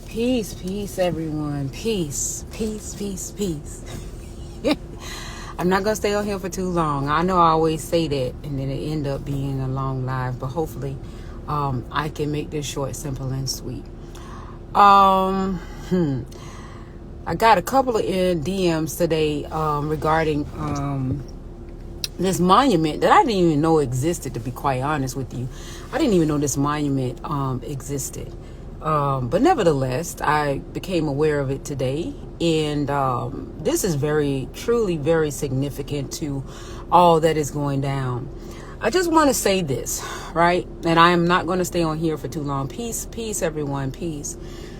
Peace, peace, everyone. Peace, peace, peace, peace. I'm not going to stay on here for too long. I know I always say that, and then it end up being a long live, but hopefully I can make this short, simple, and sweet. I got a couple of DMs today regarding this monument that I didn't even know existed, to be quite honest with you. I didn't even know this monument existed. But nevertheless, I became aware of it today. And this is truly very significant to all that is going down. I just want to say this, right? And I am not going to stay on here for too long. Peace, peace, everyone. Peace.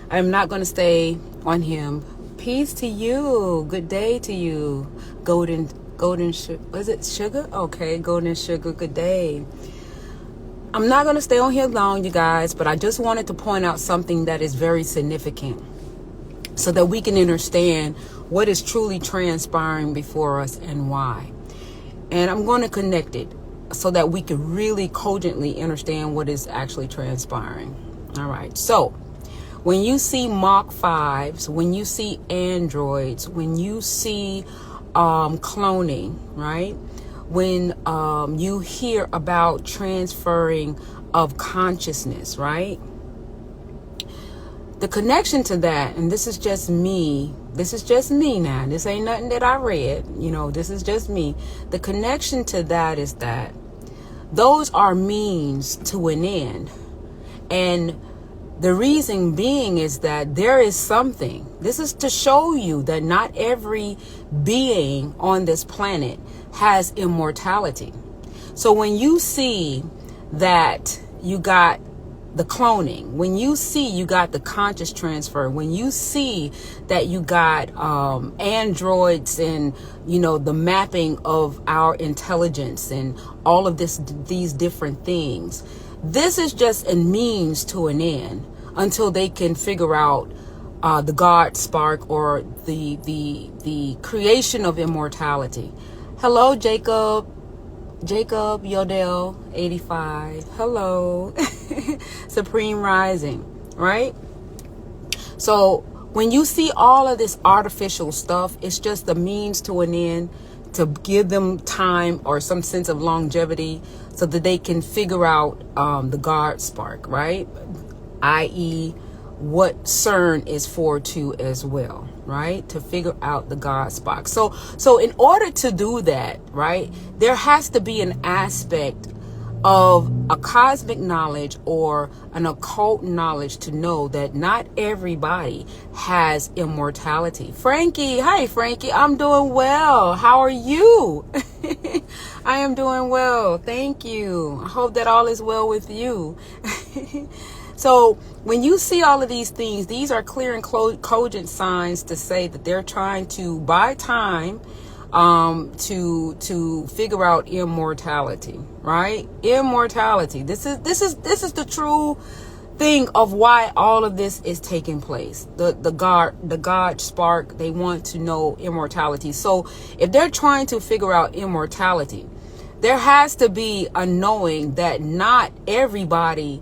I am not going to stay on him. Peace to you. Good day to you. Golden sugar. Was it sugar? Okay, golden sugar. Good day. I'm not going to stay on here long, you guys, but I just wanted to point out something that is very significant so that we can understand what is truly transpiring before us and why. And I'm going to connect it so that we can really cogently understand what is actually transpiring. All right. So when you see Mach 5s, when you see androids, when you see cloning, right? When you hear about transferring of consciousness, right? The connection to that, and this is just me now, this ain't nothing that I read, this is just me. The connection to that is that those are means to an end. And the reason being is that there is something. This is to show you that not every being on this planet has immortality. So when you see that you got the cloning, when you see you got the conscious transfer, when you see that you got androids and the mapping of our intelligence and all of these different things, this is just a means to an end until they can figure out the God spark or the creation of immortality. Hello, Jacob Yodel 85. Hello. Supreme Rising, right? So when you see all of this artificial stuff, it's just the means to an end to give them time or some sense of longevity so that they can figure out the God spark, right? i.e. what CERN is for too as well, right? To figure out the God spark. So in order to do that, right, there has to be an aspect of a cosmic knowledge or an occult knowledge to know that not everybody has immortality. Frankie, hi Frankie, I'm doing well. How are you? I am doing well. Thank you. I hope that all is well with you. So when you see all of these things, these are clear and cogent signs to say that they're trying to buy time to figure out immortality, right? Immortality. This is the true thing of why all of this is taking place. The God spark, they want to know immortality. So if they're trying to figure out immortality, there has to be a knowing that not everybody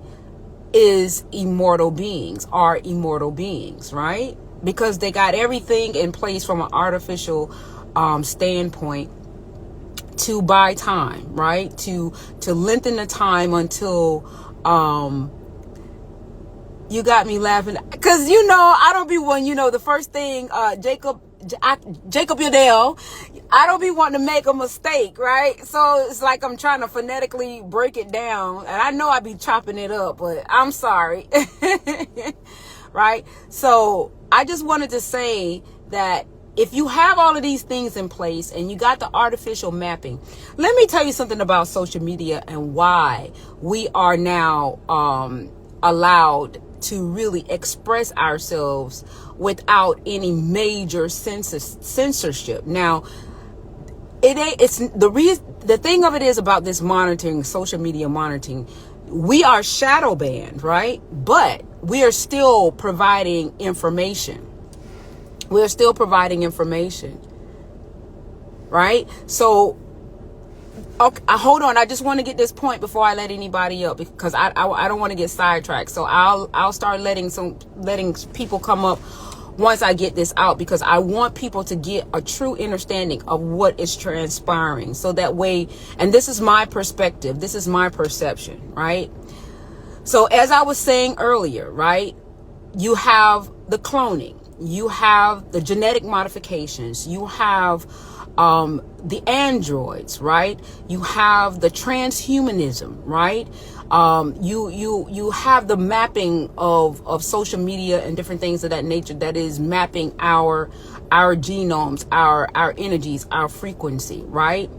is immortal beings, right? Because they got everything in place from an artificial standpoint to buy time, right? To lengthen the time until you got me laughing because I don't be one. The first thing Jacob Yodel, I don't be wanting to make a mistake, right? So it's like I'm trying to phonetically break it down, and I know I be chopping it up, but I'm sorry. Right? So I just wanted to say that if you have all of these things in place and you got the artificial mapping, let me tell you something about social media and why we are now allowed to really express ourselves without any major censorship. Now, the thing of it is about this monitoring, social media monitoring, we are shadow banned, right? But we are still providing information. Right? So Okay, hold on. I just want to get this point before I let anybody up, because I don't want to get sidetracked. So I'll start letting people come up once I get this out, because I want people to get a true understanding of what is transpiring. So that way, and this is my perspective, this is my perception, right? So as I was saying earlier, right, you have the cloning, you have the genetic modifications, you have the androids, right? You have the transhumanism, right? You have the mapping of social media and different things of that nature that is mapping our genomes, our energies, our frequency, right?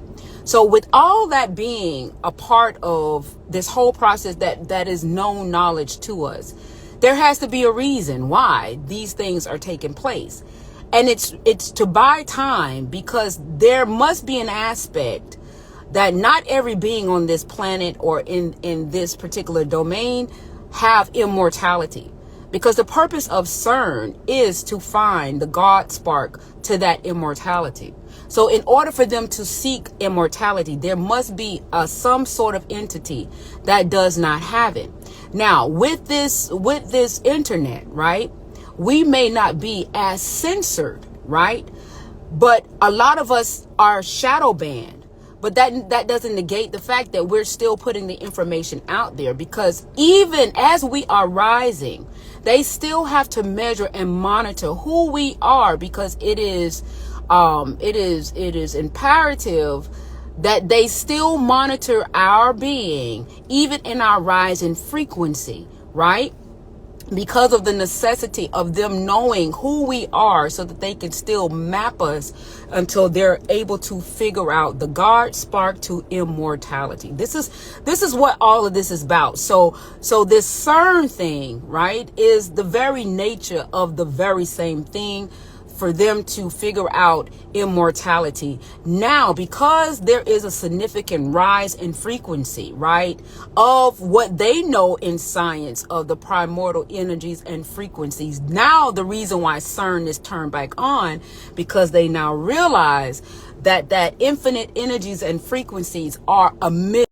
So with all that being a part of this whole process that is known knowledge to us, there has to be a reason why these things are taking place. And it's to buy time, because there must be an aspect that not every being on this planet or in this particular domain have immortality. Because the purpose of CERN is to find the God spark to that immortality. So in order for them to seek immortality, there must be some sort of entity that does not have it. Now, with this internet, right, we may not be as censored, right? But a lot of us are shadow banned. But that doesn't negate the fact that we're still putting the information out there, because even as we are rising, they still have to measure and monitor who we are, because it is imperative that they still monitor our being, even in our rising frequency, right? Because of the necessity of them knowing who we are, so that they can still map us until they're able to figure out the God spark to immortality. This is what all of this is about. So this CERN thing, right, is the very nature of the very same thing, for them to figure out immortality. Now, because there is a significant rise in frequency, right, of what they know in science of the primordial energies and frequencies, now the reason why CERN is turned back on, because they now realize that infinite energies and frequencies are emitted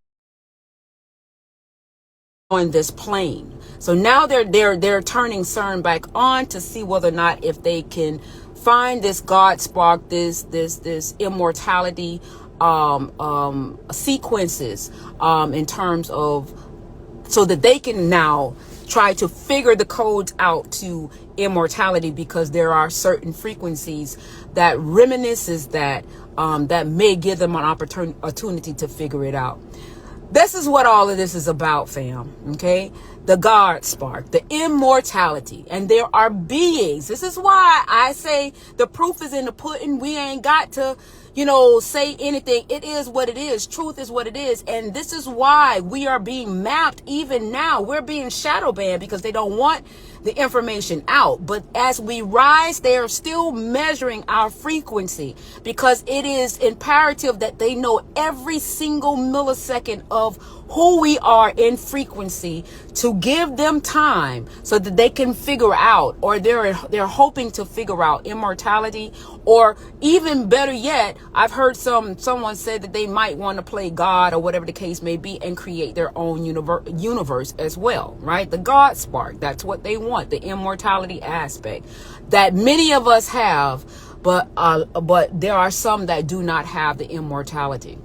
on this plane. So now they're turning CERN back on to see whether or not if they can find this God spark, this immortality sequences in terms of, so that they can now try to figure the codes out to immortality, because there are certain frequencies that reminisces that may give them an opportunity to figure it out. This is what all of this is about, fam. Okay, the God spark, the immortality, and there are beings. This is why I say the proof is in the pudding. We ain't got to, say anything. It is what it is. Truth is what it is. And this is why we are being mapped. Even now, we're being shadow banned, because they don't want the information out. But as we rise, they are still measuring our frequency, because it is imperative that they know every single millisecond of who we are in frequency, to give them time so that they can figure out, or they're hoping to figure out immortality, or even better yet, I've heard someone say that they might want to play God, or whatever the case may be, and create their own universe as well, right? The God spark, that's what they want, the immortality aspect that many of us have, but there are some that do not have the immortality.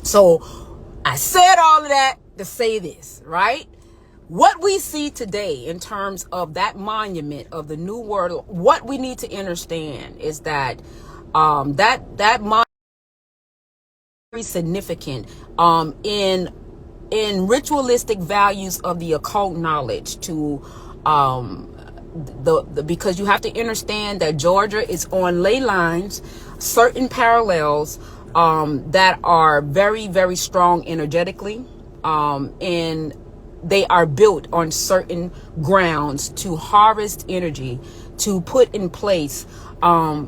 So I said all of that to say this, right? What we see today in terms of that monument of the New World, what we need to understand is that that monument is very significant in ritualistic values of the occult knowledge, to because you have to understand that Georgia is on ley lines, certain parallels that are very, very strong energetically, and they are built on certain grounds to harvest energy, to put in place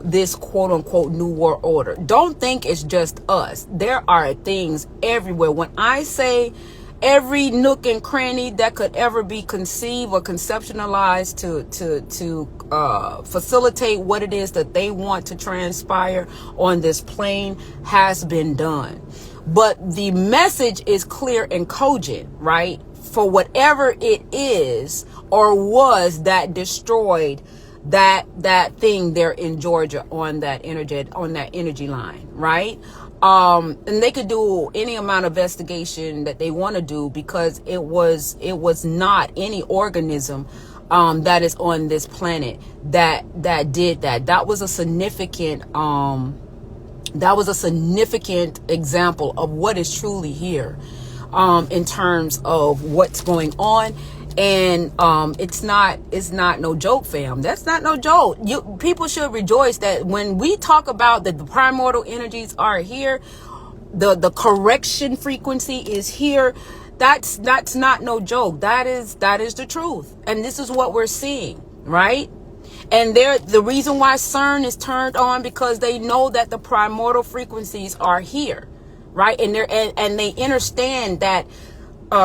this quote unquote new world order. Don't think it's just us. There are things everywhere. When I say every nook and cranny that could ever be conceived or conceptualized to facilitate what it is that they want to transpire on this plane has been done. but the message is clear and cogent, right? For whatever it is or was that destroyed that thing there in Georgia on that energy line, right? And they could do any amount of investigation that they want to do, because it was not any organism that is on this planet that did that. That was a significant example of what is truly here, in terms of what's going on. And it's not no joke, fam. That's not no joke. People should rejoice that when we talk about that the primordial energies are here, the correction frequency is here. That's not no joke. That is the truth. And this is what we're seeing, right? And the reason why CERN is turned on, because they know that the primordial frequencies are here, right? And they understand that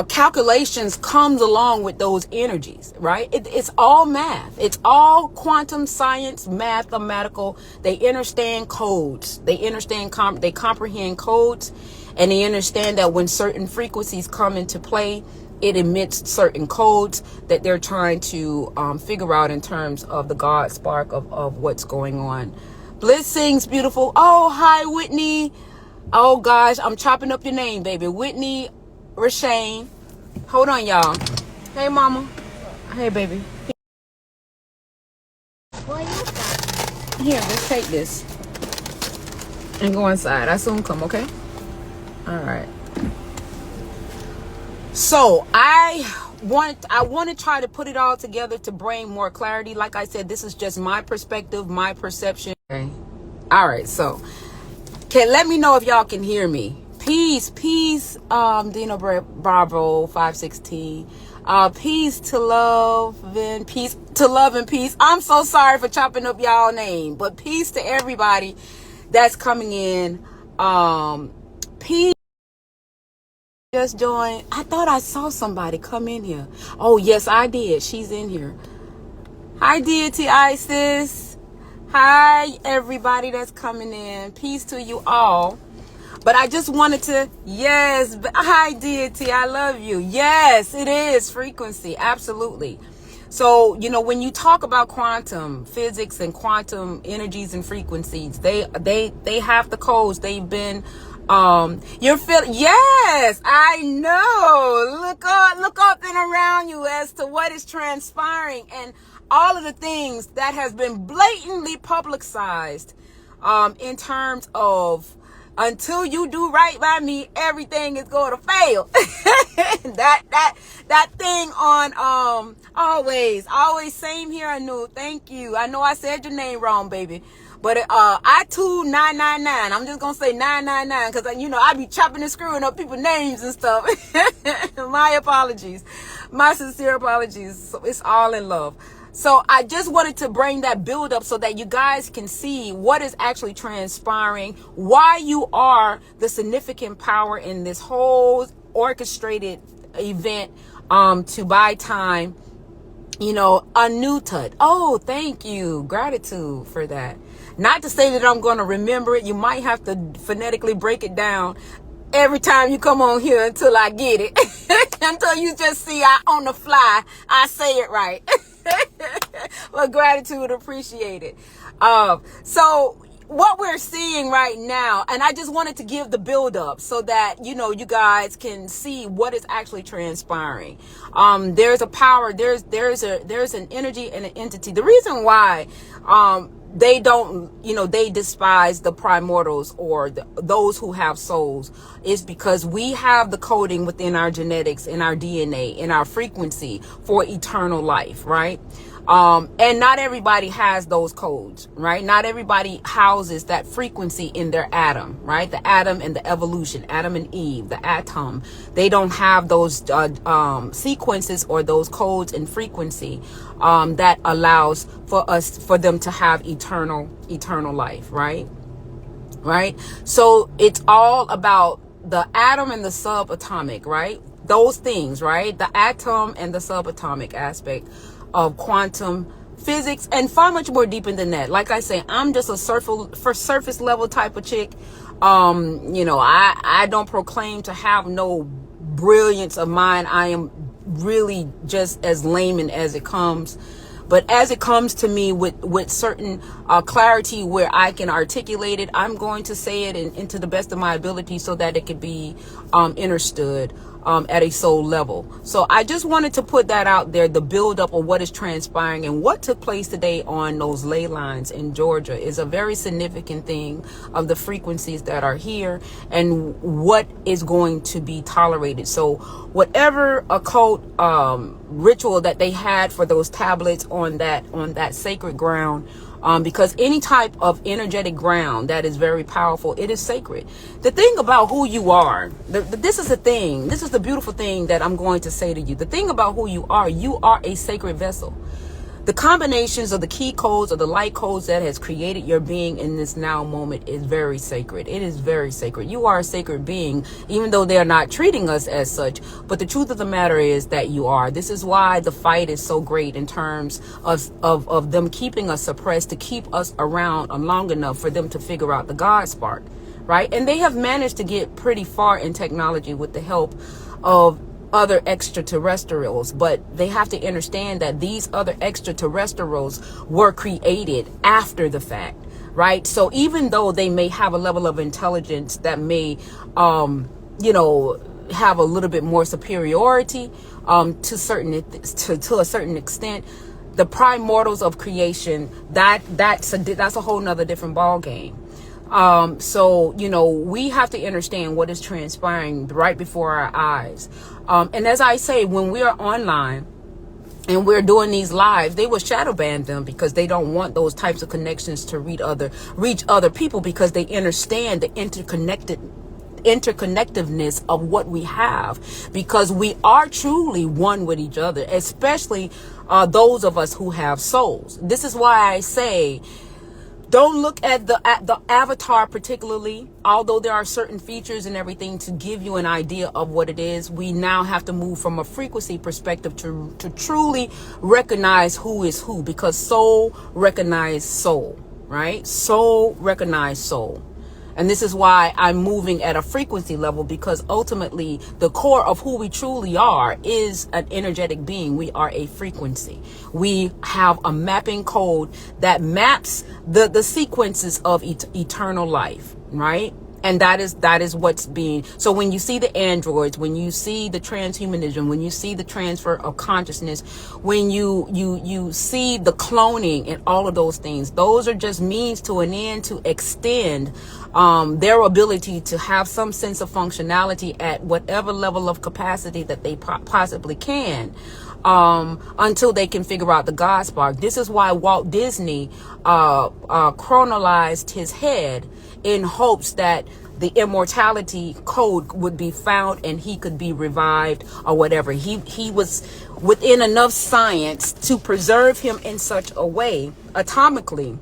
calculations comes along with those energies, right? It's all math. It's all quantum science, mathematical. They understand codes. They understand, they comprehend codes, and they understand that when certain frequencies come into play, it emits certain codes that they're trying to figure out in terms of the God spark of what's going on. Bliss sings beautiful. Oh, hi, Whitney. Oh, gosh, I'm chopping up your name, baby. Whitney Rashane. Hold on, y'all. Hey, mama. Hey, baby. Here, let's take this and go inside. I soon come, okay? All right. So I want to try to put it all together to bring more clarity. Like I said, this is just my perspective, my perception. Okay. All right. So, let me know if y'all can hear me. Peace, Dino Bravo 516. Peace to love and peace. I'm so sorry for chopping up y'all name, but peace to everybody that's coming in. Peace. Just joined. I thought I saw somebody come in here. Oh, yes, I did. She's in here. Hi, Deity Isis. Hi, everybody that's coming in. Peace to you all. But I just wanted to, yes, hi, Deity. I love you. Yes, it is frequency. Absolutely. So, when you talk about quantum physics and quantum energies and frequencies, they have the codes. They've been you're feeling, yes, I know. Look up and around you as to what is transpiring and all of the things that has been blatantly publicized, in terms of, until you do right by me, everything is going to fail. that thing on, always, same here, Anu. Thank you. I know I said your name wrong, baby. But I2999. I'm just gonna say 999 because I be chopping and screwing up people's names and stuff. My apologies, my sincere apologies. So it's all in love. So I just wanted to bring that build up so that you guys can see what is actually transpiring, why you are the significant power in this whole orchestrated event to buy time. Anutad. Oh, thank you. Gratitude for that. Not to say that I'm going to remember it. You might have to phonetically break it down every time you come on here until I get it. Until you just see on the fly, I say it right. But gratitude, appreciate it. So what we're seeing right now, and I just wanted to give the build up so that, you guys can see what is actually transpiring. There's a power, there's an energy and an entity. The reason why, they don't, they despise the primordials or those who have souls is because we have the coding within our genetics, in our DNA, in our frequency for eternal life, right? And not everybody has those codes, right? Not everybody houses that frequency in their atom, right? The atom and the evolution, Adam and Eve, the atom, they don't have those sequences or those codes and frequency that allows for them to have eternal life, right? Right? So it's all about the atom and the subatomic, right? Those things, right? The atom and the subatomic aspect of quantum physics, and far much more deeper than that. Like I say, I'm just a surface level type of chick. You know, I don't proclaim to have no brilliance of mind. I am really just as layman as it comes. But as it comes to me with certain clarity where I can articulate it, I'm going to say it into the best of my ability so that it could be understood at a soul level. So I just wanted to put that out there. The buildup of what is transpiring and what took place today on those ley lines in Georgia is a very significant thing of the frequencies that are here and what is going to be tolerated. So whatever occult ritual that they had for those tablets on that sacred ground, because any type of energetic ground that is very powerful, it is sacred. The thing about who you are, this is the beautiful thing that I'm going to say to you. The thing about who you are a sacred vessel. The combinations of the key codes or the light codes that has created your being in this now moment is very sacred. It is very sacred. You are a sacred being, even though they are not treating us as such. But the truth of the matter is that you are. This is why the fight is so great in terms of them keeping us suppressed, to keep us around long enough for them to figure out the God spark, right? And they have managed to get pretty far in technology with the help of other extraterrestrials, but they have to understand that these other extraterrestrials were created after the fact, right? So even though they may have a level of intelligence that may you know, have a little bit more superiority to a certain extent, the primordials of creation, that's a whole nother different ball game. So, you know, we have to understand what is transpiring right before our eyes. And as I say, when we are online and we're doing these lives, they will shadow ban them because they don't want those types of connections to reach other people, because they understand the interconnectiveness of what we have, because we are truly one with each other, especially those of us who have souls. This is why I say, don't look at the avatar particularly, although there are certain features and everything to give you an idea of what it is. We now have to move from a frequency perspective to truly recognize who is who, because soul recognize soul, right? Soul recognize soul. And this is why I'm moving at a frequency level, because ultimately the core of who we truly are is an energetic being. We are a frequency. We have a mapping code that maps the sequences of eternal life, right? And that is what's being. So when you see the androids, when you see the transhumanism, when you see the transfer of consciousness, when you see the cloning and all of those things, those are just means to an end to extend their ability to have some sense of functionality at whatever level of capacity that they possibly can, until they can figure out the God spark. This is why Walt Disney chronalized his head in hopes that the immortality code would be found and he could be revived or whatever. He was within enough science to preserve him in such a way atomically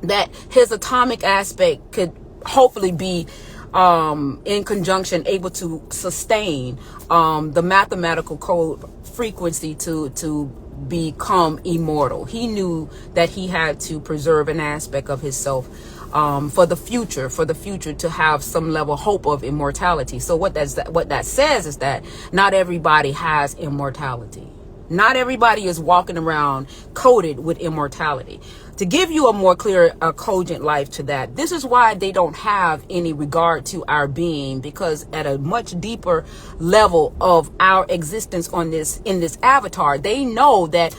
that his atomic aspect could hopefully be in conjunction able to sustain the mathematical code frequency to become immortal. He knew that he had to preserve an aspect of himself for the future to have some level of hope of immortality. So what that says is that not everybody has immortality. Not everybody is walking around coded with immortality. To give you a more clear, cogent life to that, this is why they don't have any regard to our being, because at a much deeper level of our existence in this avatar, they know that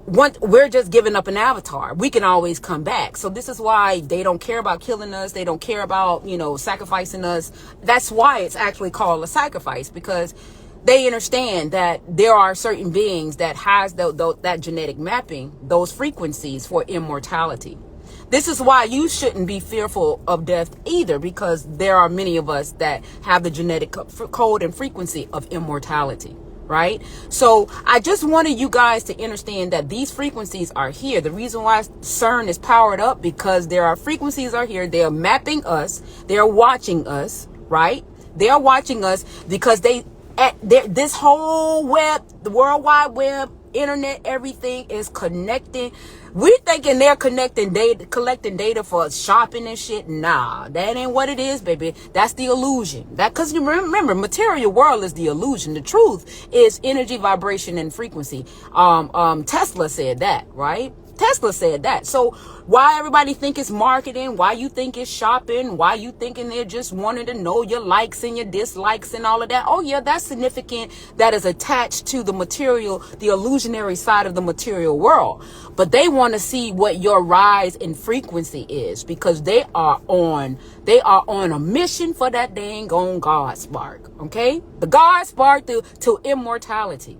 once we're just giving up an avatar, we can always come back. So this is why they don't care about killing us. They don't care about, sacrificing us. That's why it's actually called a sacrifice, because they understand that there are certain beings that has that genetic mapping, those frequencies for immortality. This is why you shouldn't be fearful of death either, because there are many of us that have the genetic code and frequency of immortality. Right? So I just wanted you guys to understand that these frequencies are here. The reason why CERN is powered up, because there are frequencies are here. They are mapping us. They are watching us, right? They are watching us because this whole web, the World Wide Web, internet, everything is connecting. We thinking they're collecting data for shopping and shit. Nah, that ain't what it is, baby. That's the illusion. Because you remember, material world is the illusion. The truth is energy, vibration, and frequency. Tesla said that, right? Tesla said that. So why everybody think it's marketing, why you think it's shopping, why you thinking they're just wanting to know your likes and your dislikes and all of that. Oh yeah, that's significant. That is attached to the material, the illusionary side of the material world. But they want to see what your rise in frequency is, because they are on a mission for that dang on God spark. Okay? The God spark to immortality.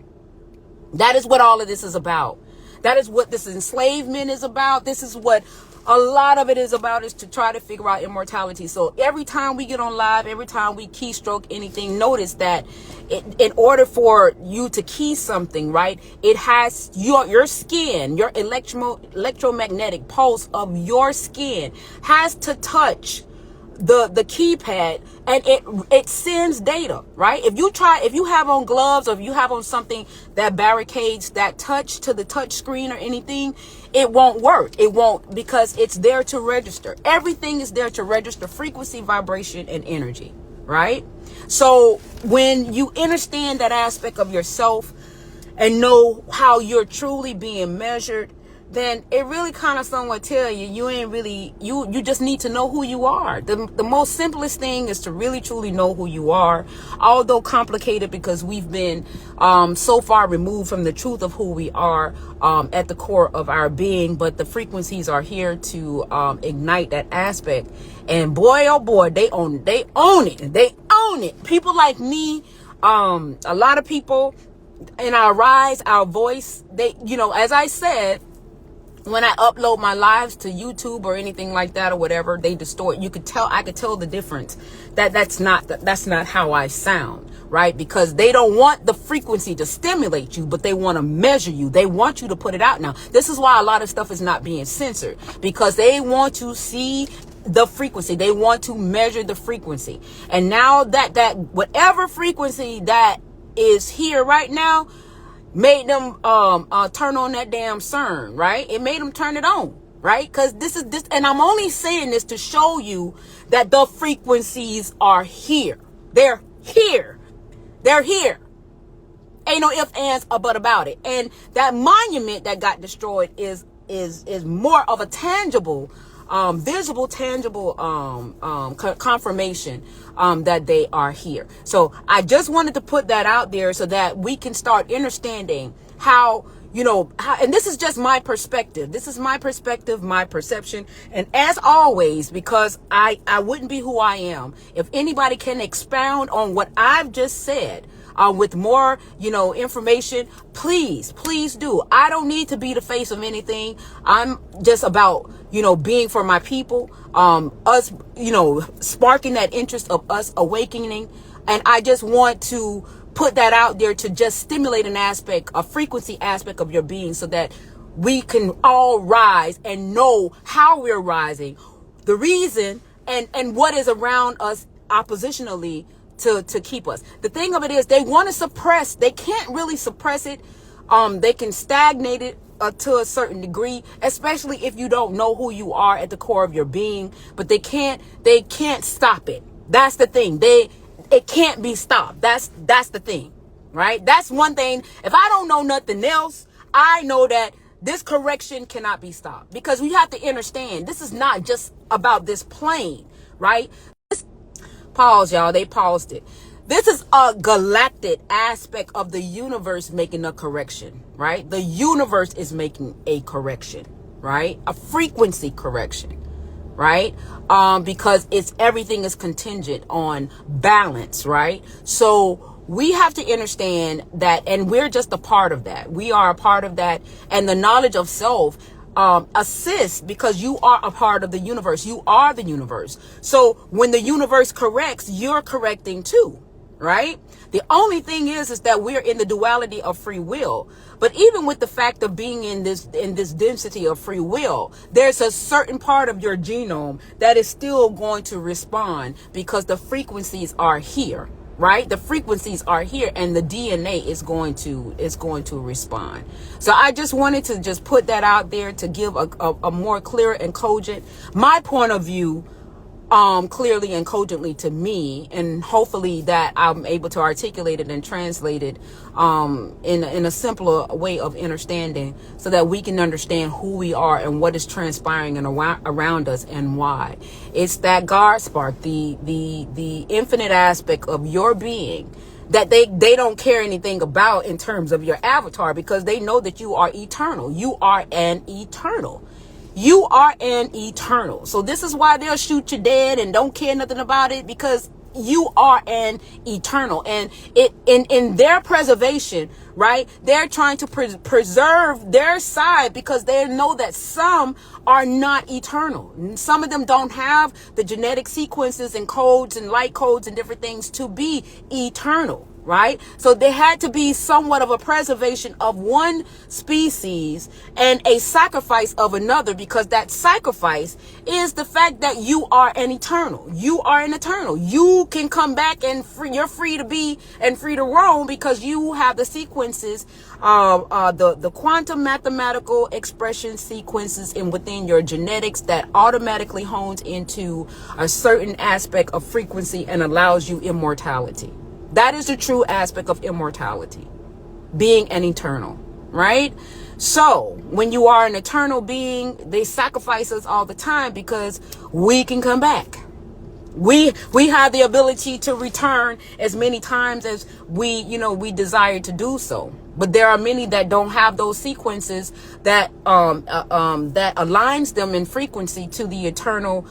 That is what all of this is about. That is what this enslavement is about. This is what a lot of it is about, is to try to figure out immortality. So every time we get on live, every time we keystroke anything, notice that in order for you to key something, right, it has your skin, your electromagnetic pulse of your skin has to touch the keypad, and it sends data, right? If you have on gloves, or if you have on something that barricades that touch to the touch screen or anything, it won't work. It won't, because it's there to register. Everything is there to register frequency, vibration, and energy, right? So when you understand that aspect of yourself and know how you're truly being measured, then it really kind of somewhat tell you ain't really, you just need to know who you are. The most simplest thing is to really truly know who you are, although complicated, because we've been so far removed from the truth of who we are at the core of our being. But the frequencies are here to ignite that aspect, and boy oh boy, they own it. People like me, a lot of people in our rise, our voice, they, as I said, when I upload my lives to YouTube or anything like that or whatever, they distort. I could tell the difference. That's not how I sound, right? Because they don't want the frequency to stimulate you, but they want to measure you. They want you to put it out. Now, this is why a lot of stuff is not being censored, because they want to see the frequency. They want to measure the frequency. And now that whatever frequency that is here right now made them turn on that damn CERN, right? It made them turn it on, right? Because this, and I'm only saying this to show you that the frequencies are here. They're here. They're here. Ain't no ifs, ands, or but about it. And that monument that got destroyed is more of a tangible, visible, tangible confirmation that they are here. So I just wanted to put that out there so that we can start understanding how, and this is just my perspective. This is my perspective, my perception. And as always, because I wouldn't be who I am if anybody can expound on what I've just said, with more, information, please do. I don't need to be the face of anything. I'm just about, being for my people, us, sparking that interest of us awakening. And I just want to put that out there to just stimulate an aspect, a frequency aspect of your being, so that we can all rise and know how we're rising, the reason, and what is around us oppositionally to keep us. The thing of it is, they want to suppress. They can't really suppress it. They can stagnate it to a certain degree, especially if you don't know who you are at the core of your being. But they can't stop it. That's the thing. It can't be stopped. That's the thing, right? That's one thing. If I don't know nothing else, I know that this correction cannot be stopped, because we have to understand, this is not just about this plane, right? Pause, y'all. They paused it. This is a galactic aspect of the universe making a correction, right? The universe is making a correction, right? A frequency correction, right? Because everything is contingent on balance, right? So we have to understand that, and we're just a part of that. We are a part of that. And the knowledge of self assist, because you are a part of the universe. You are the universe. So when the universe corrects, you're correcting too, right? The only thing is that we're in the duality of free will. But even with the fact of being in this density of free will, there's a certain part of your genome that is still going to respond, because the frequencies are here. right? The frequencies are here, and the DNA is going to respond. So I just wanted to just put that out there to give a more clear and cogent, my point of view, clearly and cogently to me, and hopefully that I'm able to articulate it and translate it in a simpler way of understanding, so that we can understand who we are and what is transpiring and around us and why. It's that God spark, the infinite aspect of your being that they don't care anything about in terms of your avatar, because they know that you are eternal. You are an eternal. You are an eternal. So this is why they'll shoot you dead and don't care nothing about it, because you are an eternal. And it in their preservation, right? They're trying to preserve their side, because they know that some are not eternal. Some of them don't have the genetic sequences and codes and light codes and different things to be eternal. Right? So there had to be somewhat of a preservation of one species and a sacrifice of another, because that sacrifice is the fact that you are an eternal. You are an eternal. You can come back and you're free to be and free to roam, because you have the sequences, the quantum mathematical expression sequences in within your genetics that automatically hones into a certain aspect of frequency and allows you immortality. That is the true aspect of immortality, being an eternal, right? So when you are an eternal being, they sacrifice us all the time because we can come back. We have the ability to return as many times as we desire to do so. But there are many that don't have those sequences that that aligns them in frequency to the eternal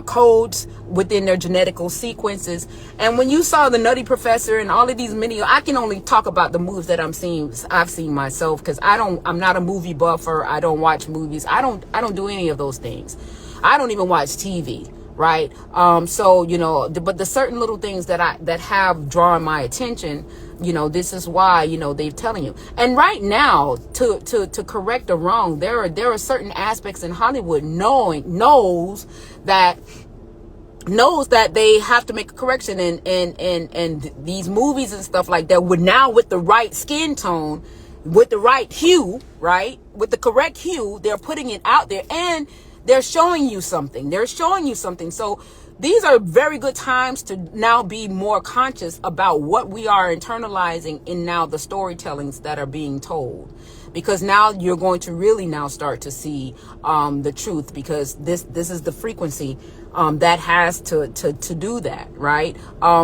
codes within their genetical sequences. And when you saw the Nutty Professor and all of these many, I can only talk about the movies that I've seen myself, because I'm not a movie buffer. I don't watch movies. I don't do any of those things. I don't even watch TV. Right. So, but the certain little things that have drawn my attention, this is why, they're telling you. And right now, to correct the wrong, there are certain aspects in Hollywood knows that they have to make a correction, and these movies and stuff like that would now, with the right skin tone, with the right hue, right, with the correct hue, they're putting it out there, and they're showing you something. So these are very good times to now be more conscious about what we are internalizing in now the storytellings that are being told. Because now you're going to really now start to see the truth, because this is the frequency that has to do that, right?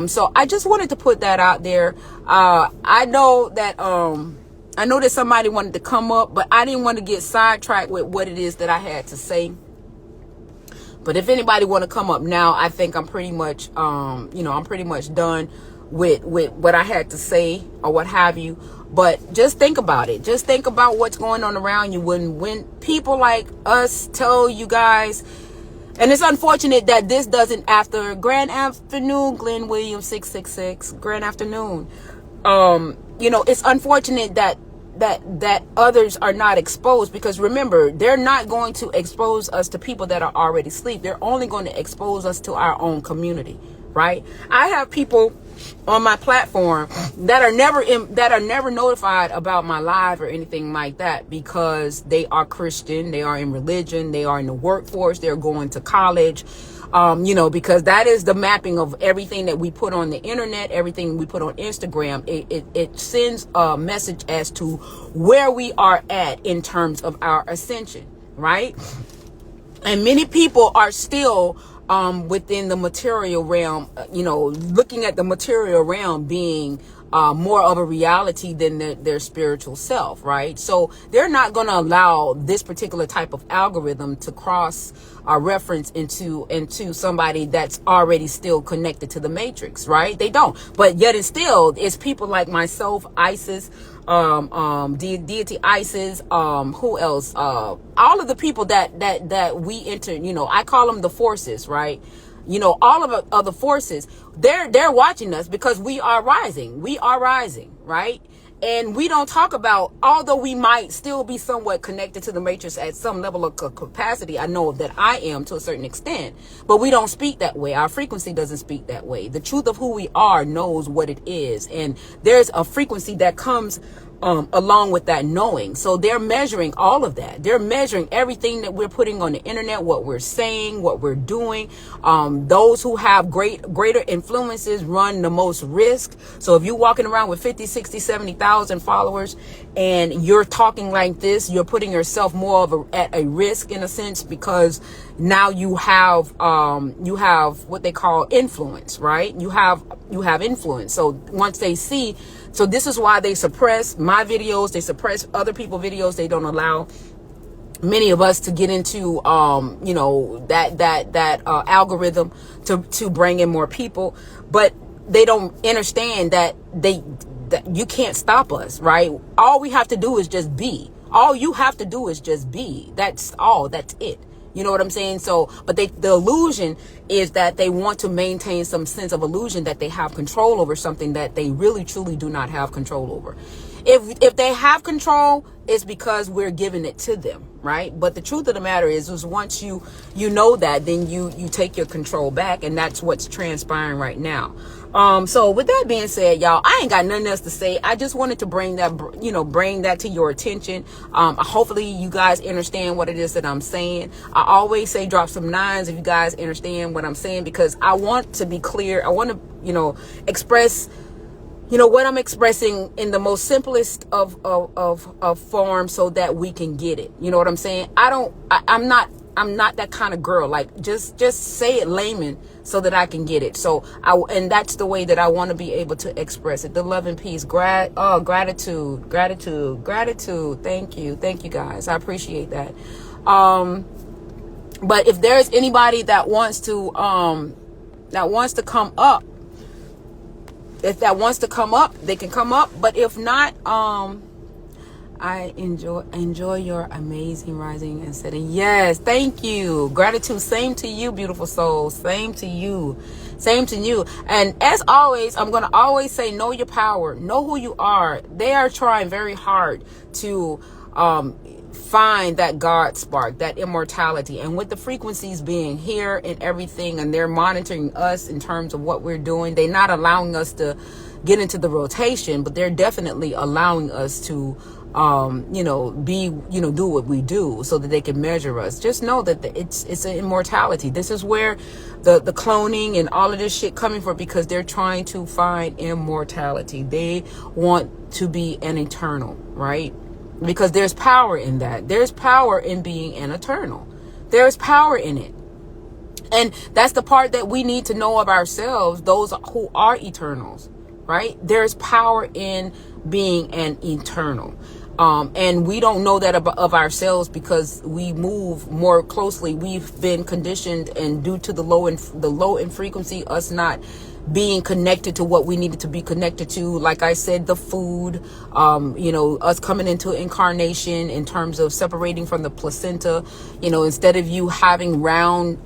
So I just wanted to put that out there. I know that somebody wanted to come up, but I didn't want to get sidetracked with what it is that I had to say. But if anybody want to come up now, I think I'm pretty much, I'm pretty much done with what I had to say or what have you. But just think about it. Just think about what's going on around you when people like us tell you guys. And it's unfortunate that this doesn't, after Grand Afternoon, Glenn Williams 666, Grand Afternoon. It's unfortunate that others are not exposed, because remember, they're not going to expose us to people that are already asleep. They're only going to expose us to our own community, right? I have people on my platform that are never notified about my live or anything like that, because they are Christian, they are in religion, they are in the workforce, they're going to college. Because that is the mapping of everything that we put on the internet, everything we put on Instagram. It sends a message as to where we are at in terms of our ascension, right? And many people are still within the material realm, looking at the material realm being more of a reality than their spiritual self, right? So they're not going to allow this particular type of algorithm to cross reference into somebody that's already still connected to the matrix, right? They don't. But yet it's people like myself, Isis, deity Isis, who else? All of the people that we enter, I call them the forces, right? All of the forces, they're watching us, because we are rising, right? And we don't talk about, although we might still be somewhat connected to the matrix at some level of capacity. I know that I am to a certain extent, but we don't speak that way. Our frequency doesn't speak that way. The truth of who we are knows what it is. And there's a frequency that comes along with that knowing. So they're measuring all of that. They're measuring everything that we're putting on the internet, what we're saying, what we're doing. Those who have greater influences run the most risk. So if you're walking around with 50, 60, 70,000 followers and you're talking like this, you're putting yourself more at a risk in a sense, because now you have what they call influence, right? You have influence. So once they see, so this is why they suppress my videos, they suppress other people's videos. They don't allow many of us to get into that algorithm to bring in more people, but they don't understand that you can't stop us, right? All we have to do is just be. All you have to do is just be. That's all. That's it. You know what I'm saying? So, but the illusion is that they want to maintain some sense of illusion that they have control over something that they really truly do not have control over. If they have control, it's because we're giving it to them, right? But the truth of the matter is once you know that, then you take your control back, and that's what's transpiring right now. So with that being said, y'all, I ain't got nothing else to say. I just wanted to bring that to your attention. Hopefully you guys understand what it is that I'm saying. I always say drop some nines if you guys understand what I'm saying, because I want to be clear. I want to, express, what I'm expressing in the most simplest of forms so that we can get it. You know what I'm saying? I'm not that kind of girl. Like just say it layman so that I can get it. So and that's the way that I want to be able to express it. The love and peace, gratitude. Thank you guys. I appreciate that. But if there's anybody that wants to come up, they can come up. But if not, I enjoy your amazing rising and setting. Yes, thank you. Gratitude. Same to you, beautiful soul. Same to you. And as always, I'm going to always say, know your power. Know who you are. They are trying very hard to find that God spark, that immortality. And with the frequencies being here and everything, and they're monitoring us in terms of what we're doing, they're not allowing us to get into the rotation, but they're definitely allowing us to do what we do so that they can measure us. Just know that it's an immortality. This is where the cloning and all of this shit coming from, because they're trying to find immortality. They want to be an eternal, right? Because there's power in that. There's power in being an eternal. There's power in it. And that's the part that we need to know of ourselves, those who are eternals, right? There's power in being an eternal. And we don't know that of ourselves because we move more closely. We've been conditioned, and due to the low in frequency, us not being connected to what we needed to be connected to, like I said, the food, us coming into incarnation in terms of separating from the placenta, instead of you having round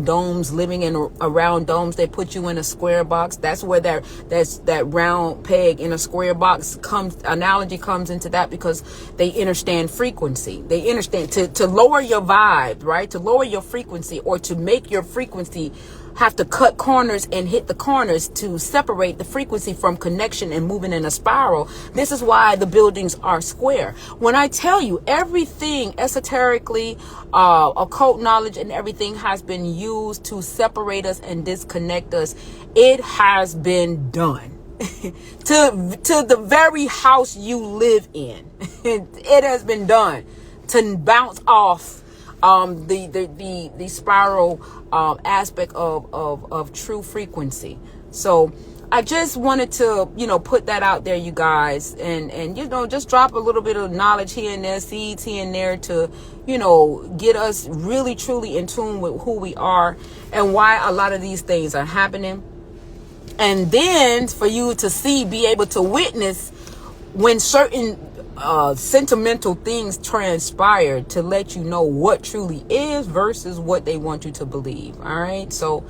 domes, living in round domes, they put you in a square box. That's where that round peg in a square box analogy comes into that, because they understand frequency. They understand to lower your vibe, right? To lower your frequency, or to make your frequency have to cut corners and hit the corners to separate the frequency from connection and moving in a spiral. This is why the buildings are square. When I tell you everything esoterically, occult knowledge and everything has been used to separate us and disconnect us, it has been done. to the very house you live in. It has been done to bounce off the spiral aspect of true frequency. So I just wanted to put that out there, you guys, and just drop a little bit of knowledge here and there, seeds here and there, to get us really truly in tune with who we are and why a lot of these things are happening. And then for you to be able to witness when certain sentimental things transpire, to let you know what truly is versus what they want you to believe. All right. So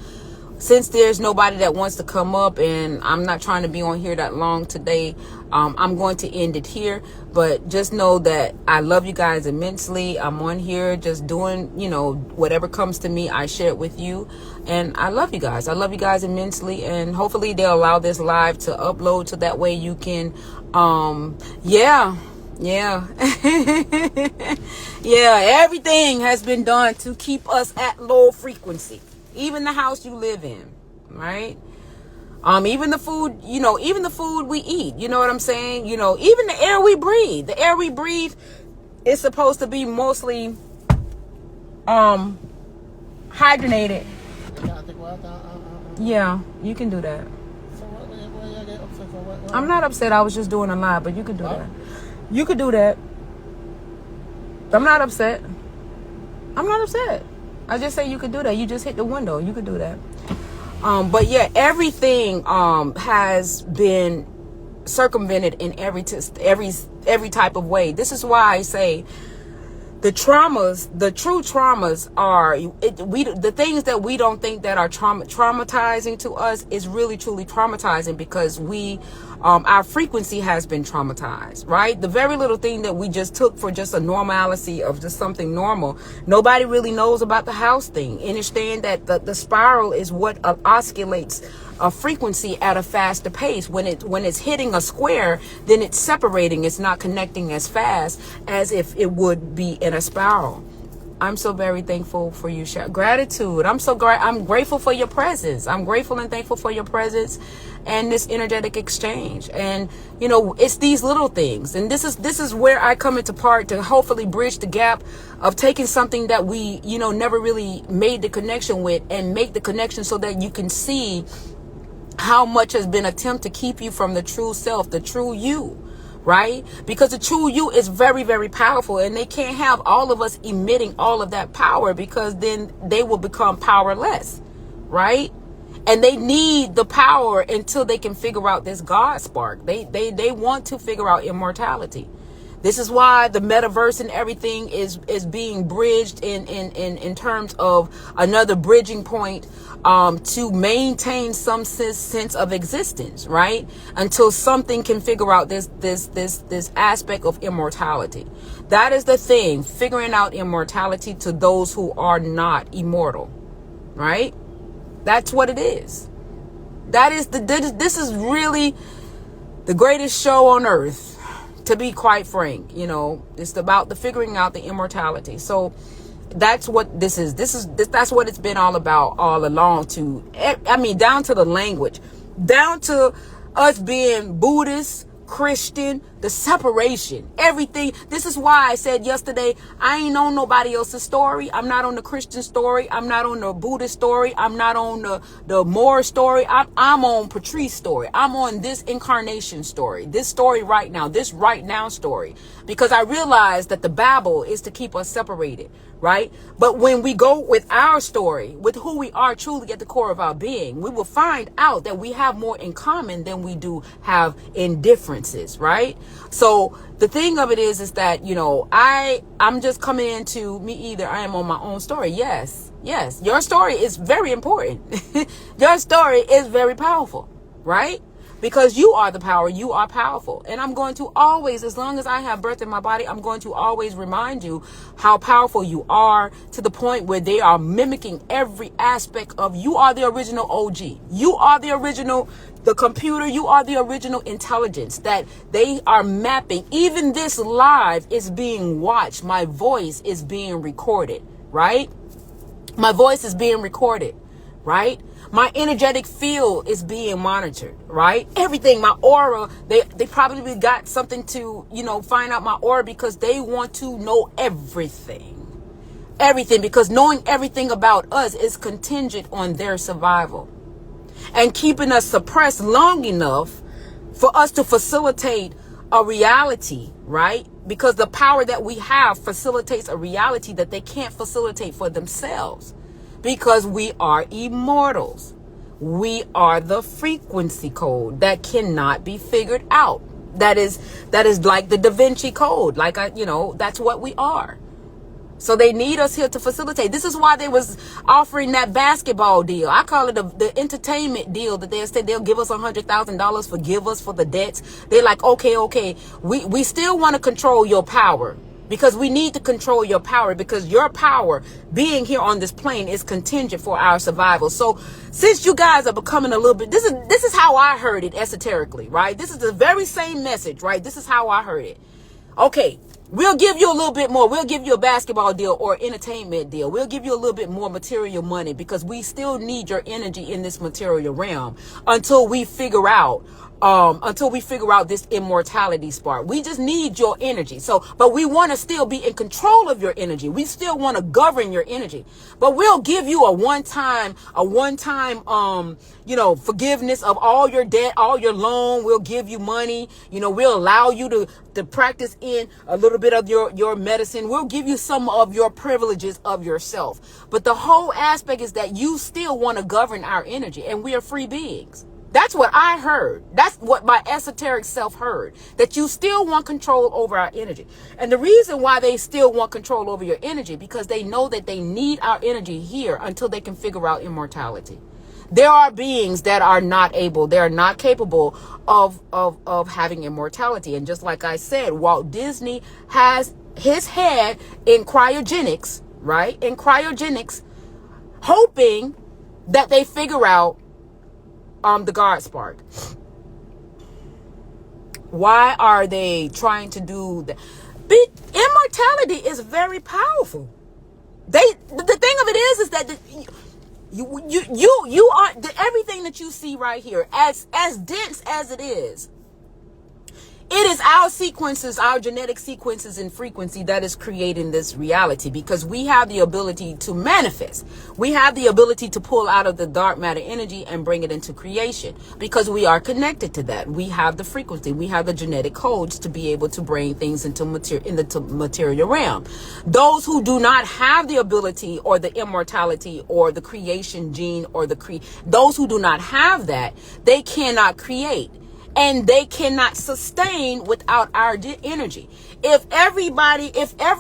since there's nobody that wants to come up, and I'm not trying to be on here that long today, I'm going to end it here. But just know that I love you guys immensely. I'm on here just doing, whatever comes to me, I share it with you. And I love you guys. I love you guys immensely. And hopefully they'll allow this live to upload so that way you can, yeah. Yeah, everything has been done to keep us at low frequency. Even the house you live in, right? Even the food, even the food we eat, you know what I'm saying? Even the air we breathe. The air we breathe is supposed to be mostly hydrogenated. Yeah, you can do that. I'm not upset. I was just doing a live, but you can do that. You could do that. I'm not upset. I just say you could do that. You just hit the window. You could do that. But yeah, everything has been circumvented in every type of way. This is why I say the true traumas are the things that we don't think that are traumatizing to us is really truly traumatizing, because our frequency has been traumatized, right? The very little thing that we just took for just a normalcy of just something normal. Nobody really knows about the house thing. Understand that the spiral is what oscillates a frequency at a faster pace. When it's hitting a square, then it's separating. It's not connecting as fast as if it would be in a spiral. I'm so very thankful for you. Gratitude. I'm grateful for your presence. I'm grateful and thankful for your presence and this energetic exchange. And it's these little things. And this is where I come into part to hopefully bridge the gap of taking something that we never really made the connection with, and make the connection so that you can see how much has been attempt to keep you from the true self, the true you. Right? Because the true you is very, very powerful, and they can't have all of us emitting all of that power, because then they will become powerless. Right? And they need the power until they can figure out this God spark. They want to figure out immortality. This is why the metaverse and everything is being bridged in terms of another bridging point to maintain some sense of existence, right? Until something can figure out this aspect of immortality. That is the thing, figuring out immortality to those who are not immortal, right? That's what it is. This is really the greatest show on earth. To be quite frank, it's about the figuring out the immortality. So that's what this is. That's what it's been all about all along, down to the language, down to us being Buddhist, Christian, the separation, everything. This is why I said yesterday, I ain't on nobody else's story. I'm not on the Christian story. I'm not on the Buddhist story. I'm not on the Moor story. I'm on Patrice's story. I'm on this incarnation story, this story right now, this right now story, because I realize that the Babel is to keep us separated. Right? But when we go with our story, with who we are truly at the core of our being, we will find out that we have more in common than we do have in differences, right? So the thing of it is that, I'm just coming into me either. I am on my own story. Yes. Your story is very important. Your story is very powerful, right? Because you are the power, you are powerful. And I'm going to always, as long as I have breath in my body, I'm going to always remind you how powerful you are, to the point where they are mimicking every aspect of you. Are the original OG. You are the original, the computer. You are the original intelligence that they are mapping. Even this live is being watched. My voice is being recorded, right? My voice is being recorded, right? My energetic field is being monitored, right? Everything, my aura, they probably got something to, find out my aura, because they want to know everything. Everything, because knowing everything about us is contingent on their survival. And keeping us suppressed long enough for us to facilitate a reality, right? Because the power that we have facilitates a reality that they can't facilitate for themselves. Because we are immortals. We are the frequency code that cannot be figured out. That is like the Da Vinci Code. That's what we are. So they need us here to facilitate. This is why they was offering that basketball deal. I call it the entertainment deal, that they said they'll give us $100,000, forgive us for the debts. They're like, okay, we still want to control your power, because we need to control your power, because your power being here on this plane is contingent for our survival. So since you guys are becoming a little bit, this is how I heard it esoterically, right? This is the very same message, right? This is how I heard it. Okay, we'll give you a little bit more. We'll give you a basketball deal or entertainment deal. We'll give you a little bit more material money, because we still need your energy in this material realm until we figure out this immortality spark. We just need your energy. So, but we want to still be in control of your energy. We still want to govern your energy, but we'll give you a one-time, forgiveness of all your debt, all your loan. We'll give you money. We'll allow you to practice in a little bit of your medicine. We'll give you some of your privileges of yourself. But the whole aspect is that you still want to govern our energy, and we are free beings. That's what I heard. That's what my esoteric self heard, that you still want control over our energy. And the reason why they still want control over your energy, because they know that they need our energy here until they can figure out immortality. There are beings that are not able, they're not capable of having immortality. And just like I said, Walt Disney has his head in cryogenics, right? In cryogenics, hoping that they figure out the God spark. Why are they trying to do that? Immortality is very powerful. The thing of it is that you are everything that you see right here, as dense as it is. It is our sequences, our genetic sequences and frequency that is creating this reality, because we have the ability to manifest. We have the ability to pull out of the dark matter energy and bring it into creation, because we are connected to that. We have the frequency. We have the genetic codes to be able to bring things into the material realm. Those who do not have the ability or the immortality or the creation gene or those who do not have that, they cannot create. And they cannot sustain without our energy. If every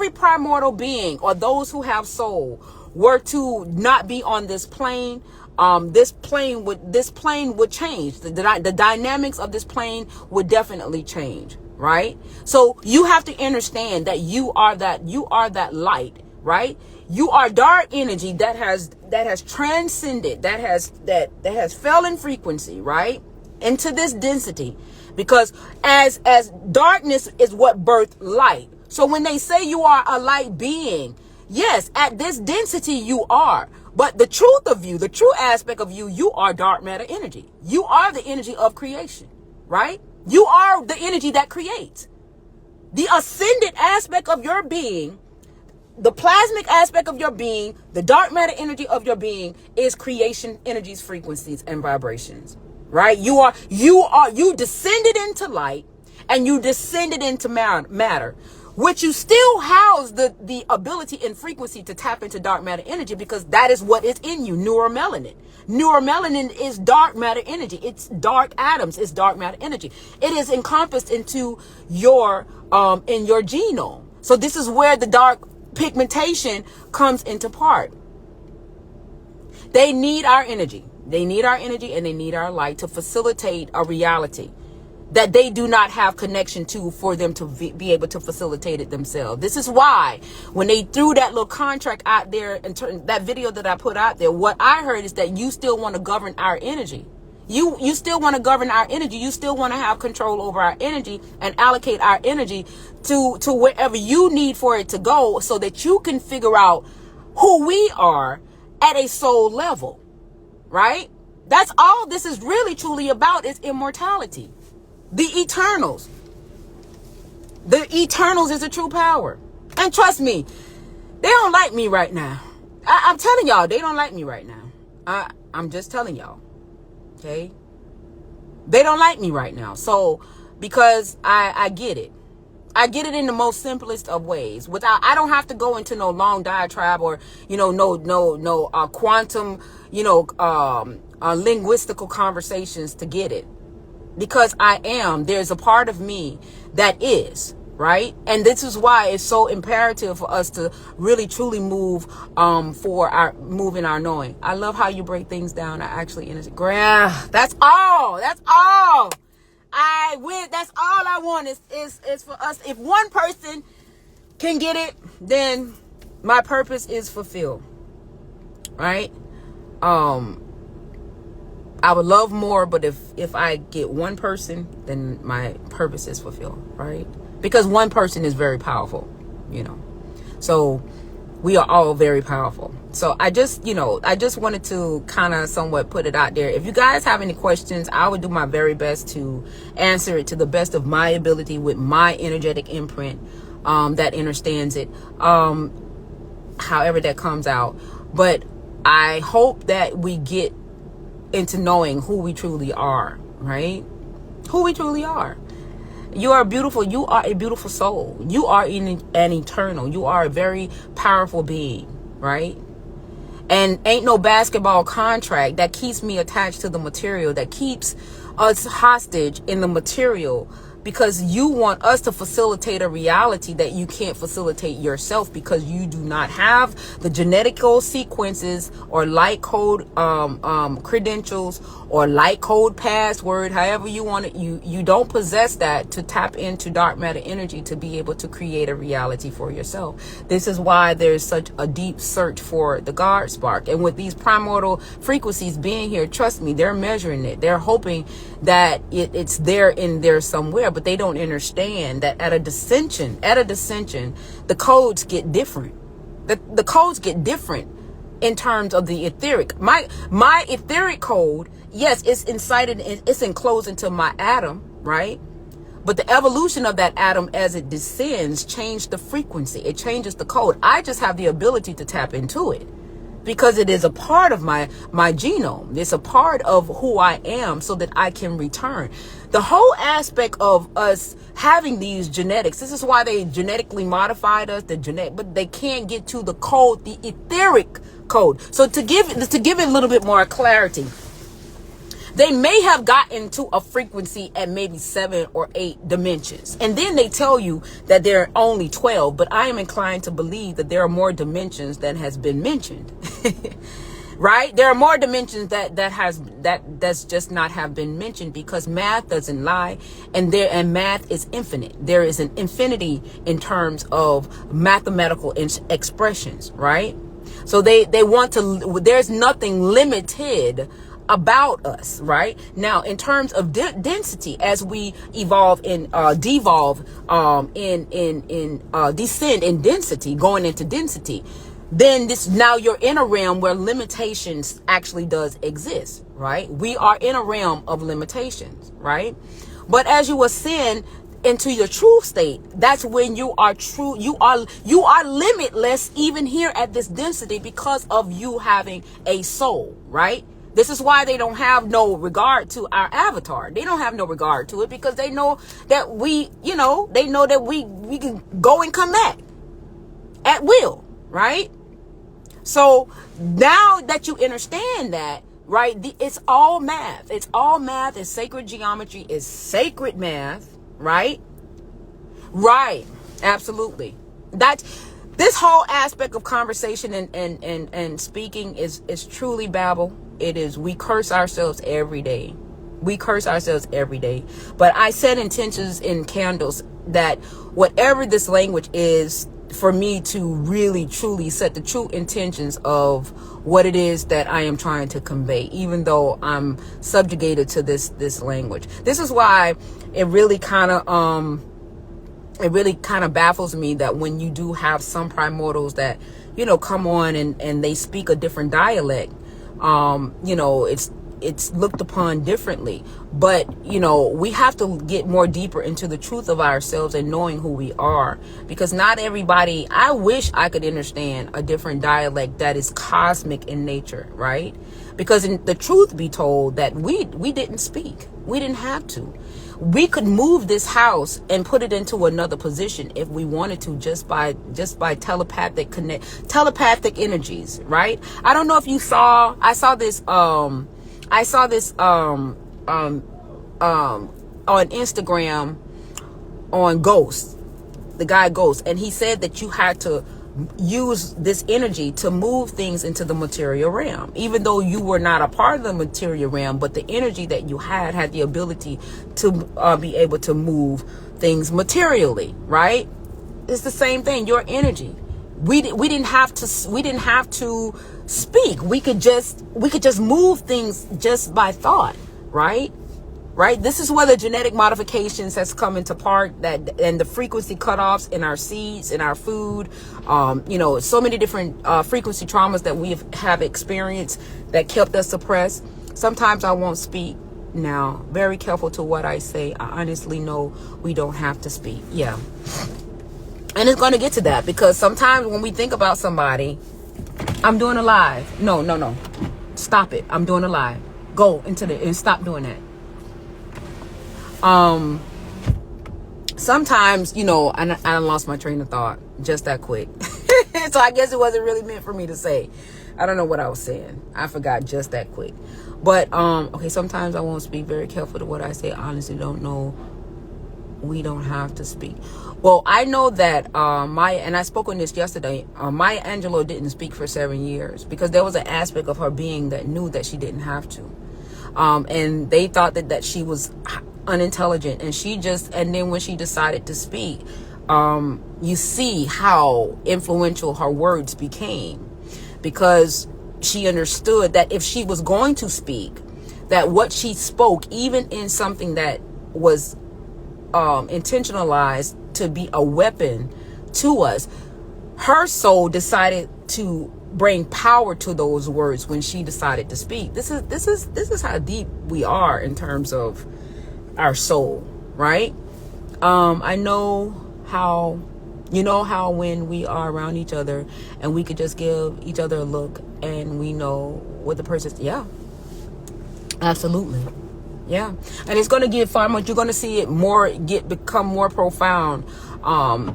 primordial being or those who have soul were to not be on this plane, this plane would change. The dynamics of this plane would definitely change, right? So you have to understand that you are that light, right? You are dark energy that has transcended, that has fell in frequency, right? Into this density, because as darkness is what birthed light. So when they say you are a light being, yes, at this density you are, but the truth of you, the true aspect of you, you are dark matter energy. You are the energy of creation, right? You are the energy that creates. The ascended aspect of your being, the plasmic aspect of your being, the dark matter energy of your being is creation energies, frequencies, and vibrations. Right? You descended into light, and you descended into matter, which you still house the ability and frequency to tap into dark matter energy, because that is what is in you. Neuromelanin. Neuromelanin is dark matter energy. It's dark atoms. It's dark matter energy. It is encompassed into your in your genome. So this is where the dark pigmentation comes into part. They need our energy. They need our energy, and they need our light to facilitate a reality that they do not have connection to, for them to be able to facilitate it themselves. This is why when they threw that little contract out there and that video that I put out there, what I heard is that you still want to govern our energy. You still want to govern our energy. You still want to have control over our energy and allocate our energy to wherever you need for it to go, so that you can figure out who we are at a soul level. Right? That's all this is really truly about, is immortality. The Eternals. The Eternals is a true power. And trust me, they don't like me right now. I'm telling y'all, they don't like me right now. I'm just telling y'all. Okay? They don't like me right now. So, because I get it. I get it in the most simplest of ways. I don't have to go into no long diatribe or, no quantum, linguistical conversations to get it. Because there's a part of me that is, right? And this is why it's so imperative for us to really truly move in our knowing. I love how you break things down. I actually that's all. That's all. That's all I want is for us. If one person can get it, then my purpose is fulfilled. Right? I would love more, but if I get one person, then my purpose is fulfilled, right? Because one person is very powerful, So we are all very powerful. So I just wanted to kind of somewhat put it out there. If you guys have any questions, I would do my very best to answer it to the best of my ability with my energetic imprint that understands it, however that comes out. But I hope that we get into knowing who we truly are, right? Who we truly are. You are beautiful. You are a beautiful soul. You are an eternal. You are a very powerful being, right? And ain't no basketball contract that keeps me attached to the material, that keeps us hostage in the material, because you want us to facilitate a reality that you can't facilitate yourself, because you do not have the genetical sequences or light code credentials or light code password, however you want it. You don't possess that to tap into dark matter energy to be able to create a reality for yourself. This is why there's such a deep search for the God spark. And with these primordial frequencies being here, trust me, they're measuring it. They're hoping that it's there in there somewhere, but they don't understand that at a dissension, the codes get different. The codes get different in terms of the etheric. My etheric code, yes, it's it's enclosed into my atom, right? But the evolution of that atom as it descends changed the frequency. It changes the code. I just have the ability to tap into it, because it is a part of my genome. It's a part of who I am, so that I can return. The whole aspect of us having these genetics, this is why they genetically modified us, but they can't get to the code, the etheric code. So to give it a little bit more clarity, they may have gotten to a frequency at maybe 7 or 8 dimensions. And then they tell you that there are only 12. But I am inclined to believe that there are more dimensions than has been mentioned. Right? There are more dimensions that's just not have been mentioned, because math doesn't lie, and math is infinite. There is an infinity in terms of mathematical expressions, right? So they want to, there's nothing limited about us, right? Now, in terms of density, as we evolve and devolve descend in density, going into density, then now you're in a realm where limitations actually does exist, right? We are in a realm of limitations, right? But as you ascend into your true state, that's when you are true. You are limitless, even here at this density, because of you having a soul, right? This is why they don't have no regard to our avatar. They don't have no regard to it, because they know that we can go and come back at will, right? So now that you understand that, right, it's all math. It's all math. It's sacred geometry. It's sacred math, right? Right. Absolutely. This whole aspect of conversation and speaking is truly Babel. It is. We curse ourselves every day. We curse ourselves every day. But I set intentions in candles that whatever this language is, for me to really truly set the true intentions of what it is that I am trying to convey, even though I'm subjugated to this language. This is why it really kind of baffles me that when you do have some primordials that, come on and they speak a different dialect, it's looked upon differently. But, we have to get more deeper into the truth of ourselves and knowing who we are, because not everybody, I wish I could understand a different dialect that is cosmic in nature, right? Because in the truth be told, that we didn't speak. We didn't have to. We could move this house and put it into another position if we wanted to, just by telepathic energies, right? I don't know if you saw, I saw this on Instagram on ghosts. the guy Ghost, and he said that you had to use this energy to move things into the material realm, even though you were not a part of the material realm, but the energy that you had the ability to be able to move things materially, right? It's the same thing. Your energy. We didn't have to speak. We could just move things just by thought, right? Right. This is where the genetic modifications has come into part, and the frequency cutoffs in our seeds, in our food, so many different frequency traumas that we have experienced that kept us suppressed. Sometimes I won't speak. Now, very careful to what I say. I honestly know we don't have to speak. Yeah. And it's going to get to that, because sometimes when we think about somebody, I'm doing a live. No. Stop it. I'm doing a live. Go into and stop doing that. Sometimes, I lost my train of thought just that quick. So I guess it wasn't really meant for me to say. I don't know what I was saying. I forgot just that quick. But, okay, sometimes I won't speak. Very careful to what I say. I honestly don't know. We don't have to speak. Well, I know that and I spoke on this yesterday, Maya Angelou didn't speak for 7 years because there was an aspect of her being that knew that she didn't have to. And they thought that she was unintelligent, and then when she decided to speak, you see how influential her words became, because she understood that if she was going to speak, that what she spoke, even in something that was intentionalized to be a weapon to us, her soul decided to bring power to those words when she decided to speak. This is how deep we are in terms of our soul, right? I know how, how when we are around each other and we could just give each other a look and we know what the person's, yeah, absolutely. Yeah. And it's going to get far much. You're going to see it become more profound,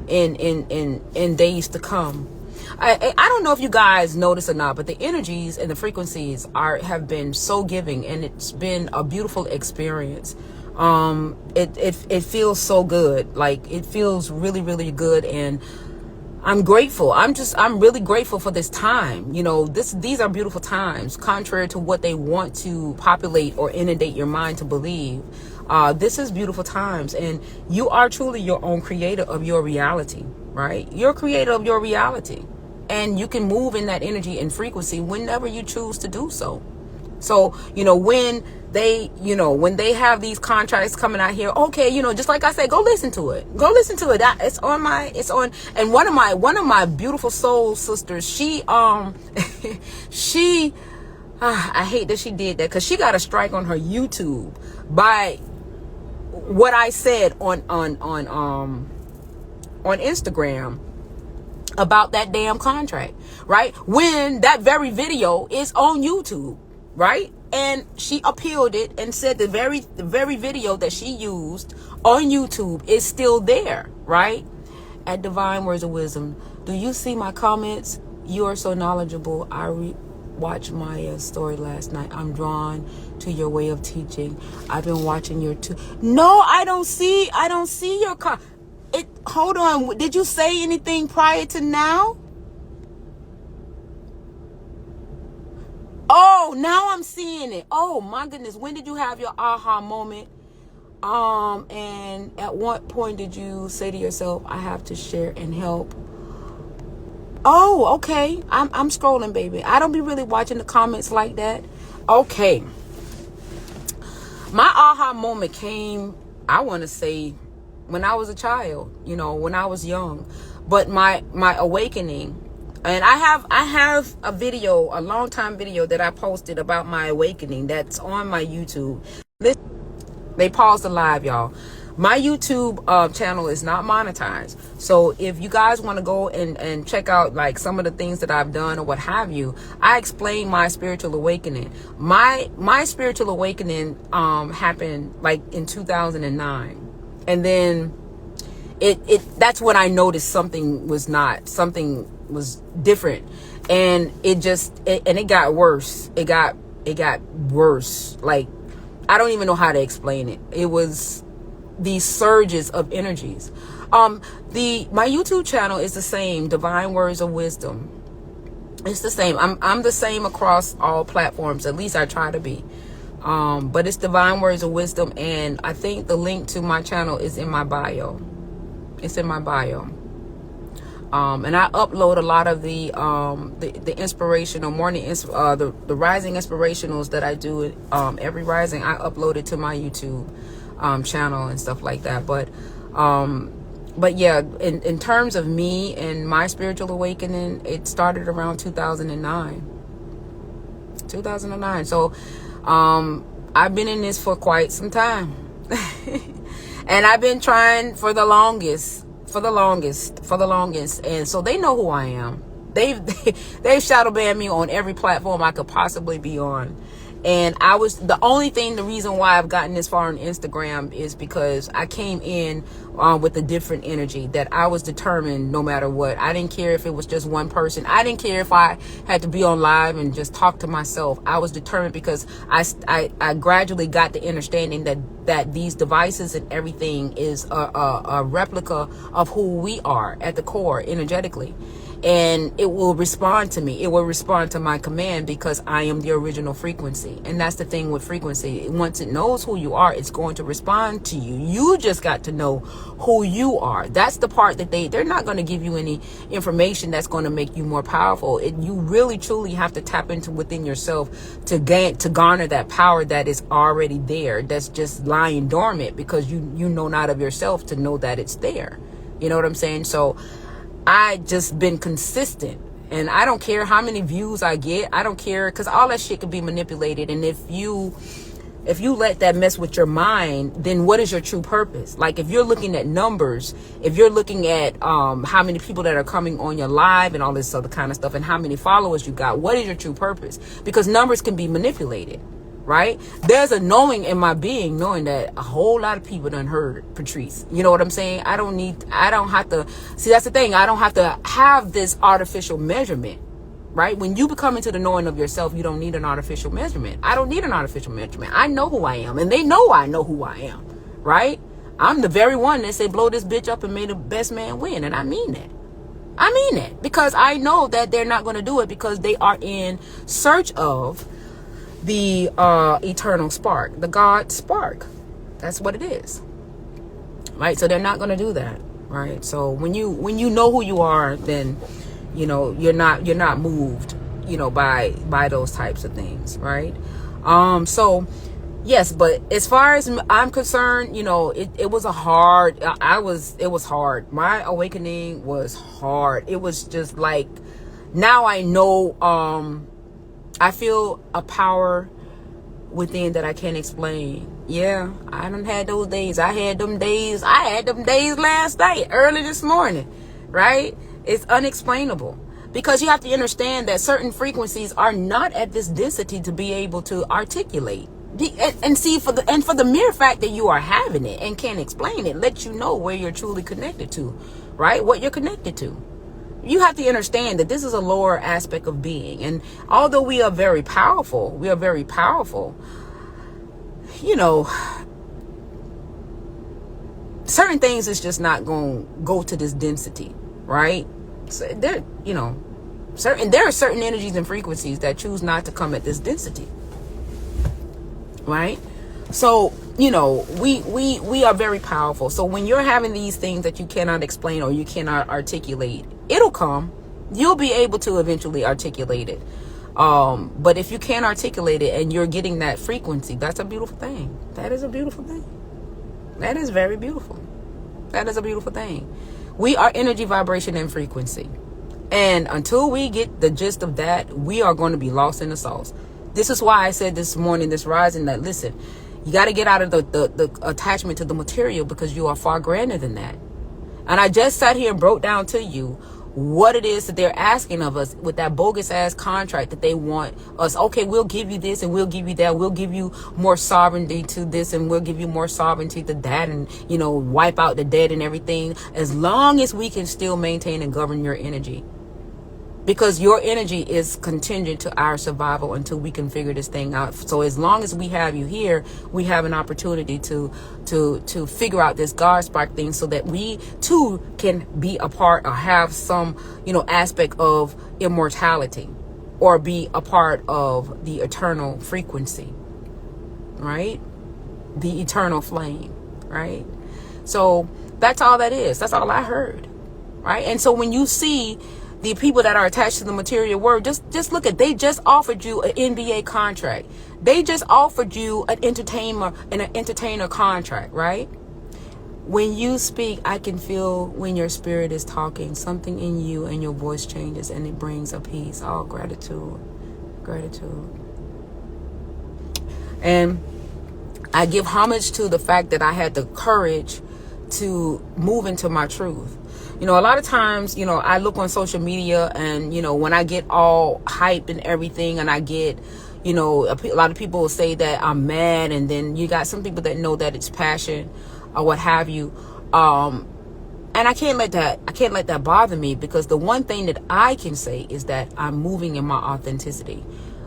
in days to come. I don't know if you guys notice or not, but the energies and the frequencies have been so giving, and it's been a beautiful experience. It feels so good. Like, it feels really, really good. And I'm grateful. I'm really grateful for this time. These are beautiful times, contrary to what they want to populate or inundate your mind to believe. This is beautiful times, and you are truly your own creator of your reality, right? You're creator of your reality, and you can move in that energy and frequency whenever you choose to do so. So, when they have these contracts coming out here, okay, just like I said, go listen to it. It's on. And one of my beautiful soul sisters, she, I hate that she did that, because she got a strike on her YouTube by what I said on Instagram about that damn contract, right? When that very video is on YouTube, right? And she appealed it and said the very video that she used on YouTube is still there, right? At Divine Words of Wisdom, do you see my comments? You are so knowledgeable. I watched Maya's story last night. I'm drawn to your way of teaching. I've been watching your No, I don't see your hold on. Did you say anything prior to now? Oh, now I'm seeing it. Oh my goodness. When did you have your aha moment? And at what point did you say to yourself, I have to share and help? Oh, okay. I'm scrolling, baby. I don't be really watching the comments like that. Okay. My aha moment came, I want to say, when I was a child, when I was young. But my awakening, and I have a video, a long time video that I posted about my awakening that's on my YouTube. They paused the live, y'all. My YouTube channel is not monetized. So if you guys want to go and check out like some of the things that I've done or what have you, I explain my spiritual awakening. My spiritual awakening happened like in 2009. And then that's when I noticed something was different. And it got worse. It got worse. Like, I don't even know how to explain it. It was these surges of energies. My YouTube channel is the same, Divine Words of Wisdom. It's the same. I'm the same across all platforms. At least I try to be. But it's Divine Words of Wisdom, and I think the link to my channel is in my bio. It's in my bio. And I upload a lot of the inspirational morning, the rising inspirationals that I do. Every rising, I upload it to my YouTube channel and stuff like that. But yeah, in terms of me and my spiritual awakening, it started around 2009. 2009. So I've been in this for quite some time. And I've been trying for the longest. And so they know who I am. They've shadow banned me on every platform I could possibly be on. And the reason why I've gotten this far on Instagram is because I came in with a different energy, that I was determined no matter what. I didn't care if it was just one person. I didn't care if I had to be on live and just talk to myself. I was determined because I gradually got the understanding that these devices and everything is a replica of who we are at the core energetically. And it will respond to me. It will respond to my command because I am the original frequency. And that's the thing with frequency. Once it knows who you are, it's going to respond to you. You just got to know who you are. That's the part that they're not going to give you any information that's going to make you more powerful. You really truly have to tap into within yourself to garner that power that is already there, that's just lying dormant, because you know not of yourself to know that it's there. You know what I'm saying? So I just been consistent, and I don't care how many views I get. I don't care, because all that shit can be manipulated. And if you let that mess with your mind, then what is your true purpose? Like, if you're looking at numbers, if you're looking at how many people that are coming on your live and all this other kind of stuff, and how many followers you got, what is your true purpose? Because numbers can be manipulated. Right? There's a knowing in my being, knowing that a whole lot of people done heard Patrice. You know what I'm saying? I don't have to, see, that's the thing. I don't have to have this artificial measurement, right? When you become into the knowing of yourself, you don't need an artificial measurement. I don't need an artificial measurement. I know who I am, and they know I know who I am, right? I'm the very one that said, blow this bitch up and make the best man win. And I mean that. I mean that, because I know that they're not going to do it, because they are in search of the eternal spark, the God spark. That's what it is, right? So they're not going to do that, right? So when you know who you are, then you know you're not moved, you know, by those types of things, right? So yes, but as far as I'm concerned, you know, it was hard. My awakening was hard. It was just like, now I know, I feel a power within that I can't explain. Yeah, I done had those days. I had them days last night, early this morning, right? It's unexplainable, because you have to understand that certain frequencies are not at this density to be able to articulate. And for the mere fact that you are having it and can't explain it, lets you know where you're truly connected to, right? What you're connected to. You have to understand that this is a lower aspect of being. And although we are very powerful, you know, certain things is just not going to go to this density, right? So there are certain energies and frequencies that choose not to come at this density, right? So, you know, we are very powerful. So when you're having these things that you cannot explain or you cannot articulate, it'll come. You'll be able to eventually articulate it. But if you can't articulate it and you're getting that frequency, that's a beautiful thing. That is a beautiful thing. That is very beautiful. That is a beautiful thing. We are energy, vibration, and frequency. And until we get the gist of that, we are going to be lost in the sauce. This is why I said this morning, this rising, that listen, you got to get out of the attachment to the material, because you are far grander than that. And I just sat here and broke down to you what it is that they're asking of us with that bogus ass contract that they want us. Okay, we'll give you this and we'll give you that. We'll give you more sovereignty to this and we'll give you more sovereignty to that, and, you know, wipe out the dead and everything, as long as we can still maintain and govern your energy. because your energy is contingent to our survival until we can figure this thing out. So as long as we have you here, we have an opportunity to figure out this God spark thing, so that we too can be a part or have some, aspect of immortality, or be a part of the eternal frequency, right? The eternal flame, right? So that's all that is. That's all I heard, right? And so when you see the people that are attached to the material world, just look at, they just offered you an NBA contract. They just offered you an entertainer contract, right? When you speak, I can feel when your spirit is talking, something in you and your voice changes, and it brings a peace. Oh, gratitude. And I give homage to the fact that I had the courage to move into my truth. A lot of times, I look on social media, and, when I get all hype and everything, and I get, a lot of people will say that I'm mad, and then you got some people that know that it's passion or what have you. And I can't let that bother me, because the one thing that I can say is that I'm moving in my authenticity.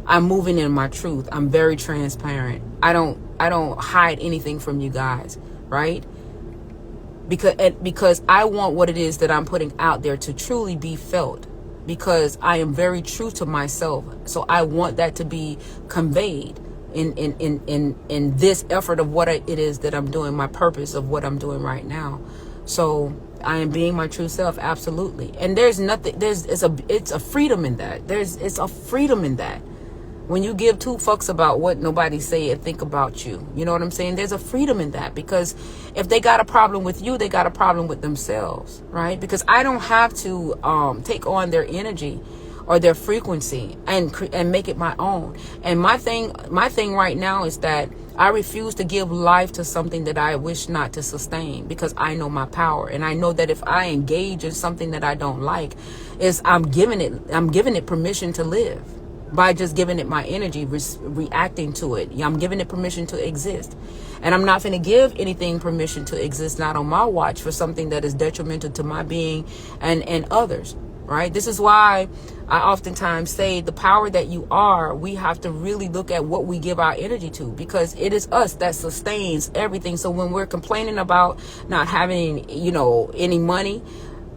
I'm moving in my truth. I'm very transparent. I don't hide anything from you guys, right? Because I want what it is that I'm putting out there to truly be felt, because I am very true to myself. So I want that to be conveyed in this effort of what it is that I'm doing, my purpose of what I'm doing right now. So I am being my true self, absolutely. And there's nothing, it's a freedom in that. It's a freedom in that. When you give two fucks about what nobody say and think about you, you know what I'm saying? There's a freedom in that, because if they got a problem with you, they got a problem with themselves, right? Because I don't have to take on their energy or their frequency and make it my own. And my thing right now is that I refuse to give life to something that I wish not to sustain, because I know my power, and I know that if I engage in something that I don't like, I'm giving it permission to live. By just giving it my energy, reacting to it. I'm giving it permission to exist. And I'm not going to give anything permission to exist, not on my watch, for something that is detrimental to my being and others, right? This is why I oftentimes say the power that you are, we have to really look at what we give our energy to, because it is us that sustains everything. So when we're complaining about not having, any money,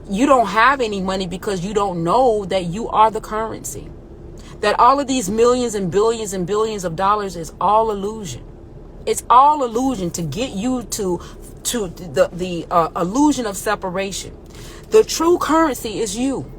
you don't have any money because you don't know that you are the currency. That all of these millions and billions of dollars is all illusion. It's all illusion to get you to the illusion of separation. The true currency is you.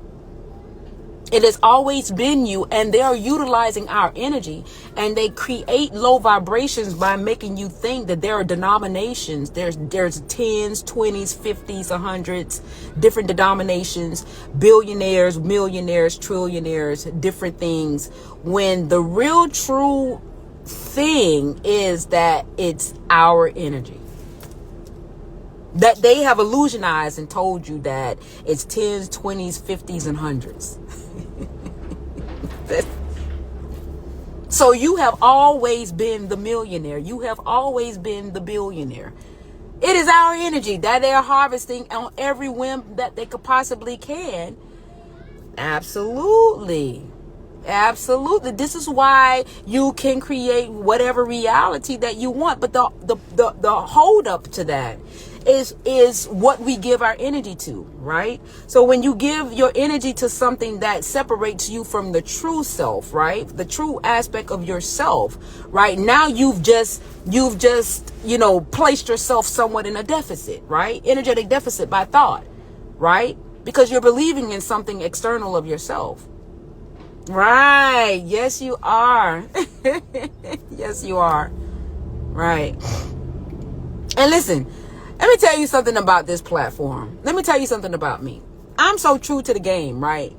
It has always been you, and they are utilizing our energy, and they create low vibrations by making you think that there are denominations. There's 10s, 20s, 50s, 100s, different denominations, billionaires, millionaires, trillionaires, different things, when the real true thing is that it's our energy. That they have illusionized and told you that it's 10s, 20s, 50s, and 100s. So you have always been the millionaire. You have always been the billionaire. It is our energy that they are harvesting on every whim that they could possibly can. Absolutely. This is why you can create whatever reality that you want. But the hold up to that is what we give our energy to, right? So when you give your energy to something that separates you from the true self, right? The true aspect of yourself, right? Now you've just, placed yourself somewhat in a deficit, right? Energetic deficit by thought, right? Because you're believing in something external of yourself. Right. Yes, you are. Yes, you are. Right. And listen, let me tell you something about this platform. Let me tell you something about me. I'm so true to the game, right?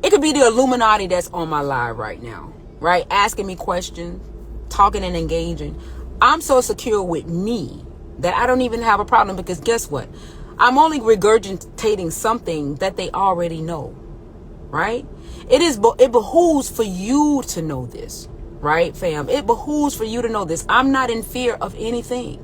It could be the Illuminati that's on my live right now, right? Asking me questions, talking and engaging. I'm so secure with me that I don't even have a problem, because guess what? I'm only regurgitating something that they already know, right? It behooves for you to know this, right, fam? It behooves for you to know this. I'm not in fear of anything.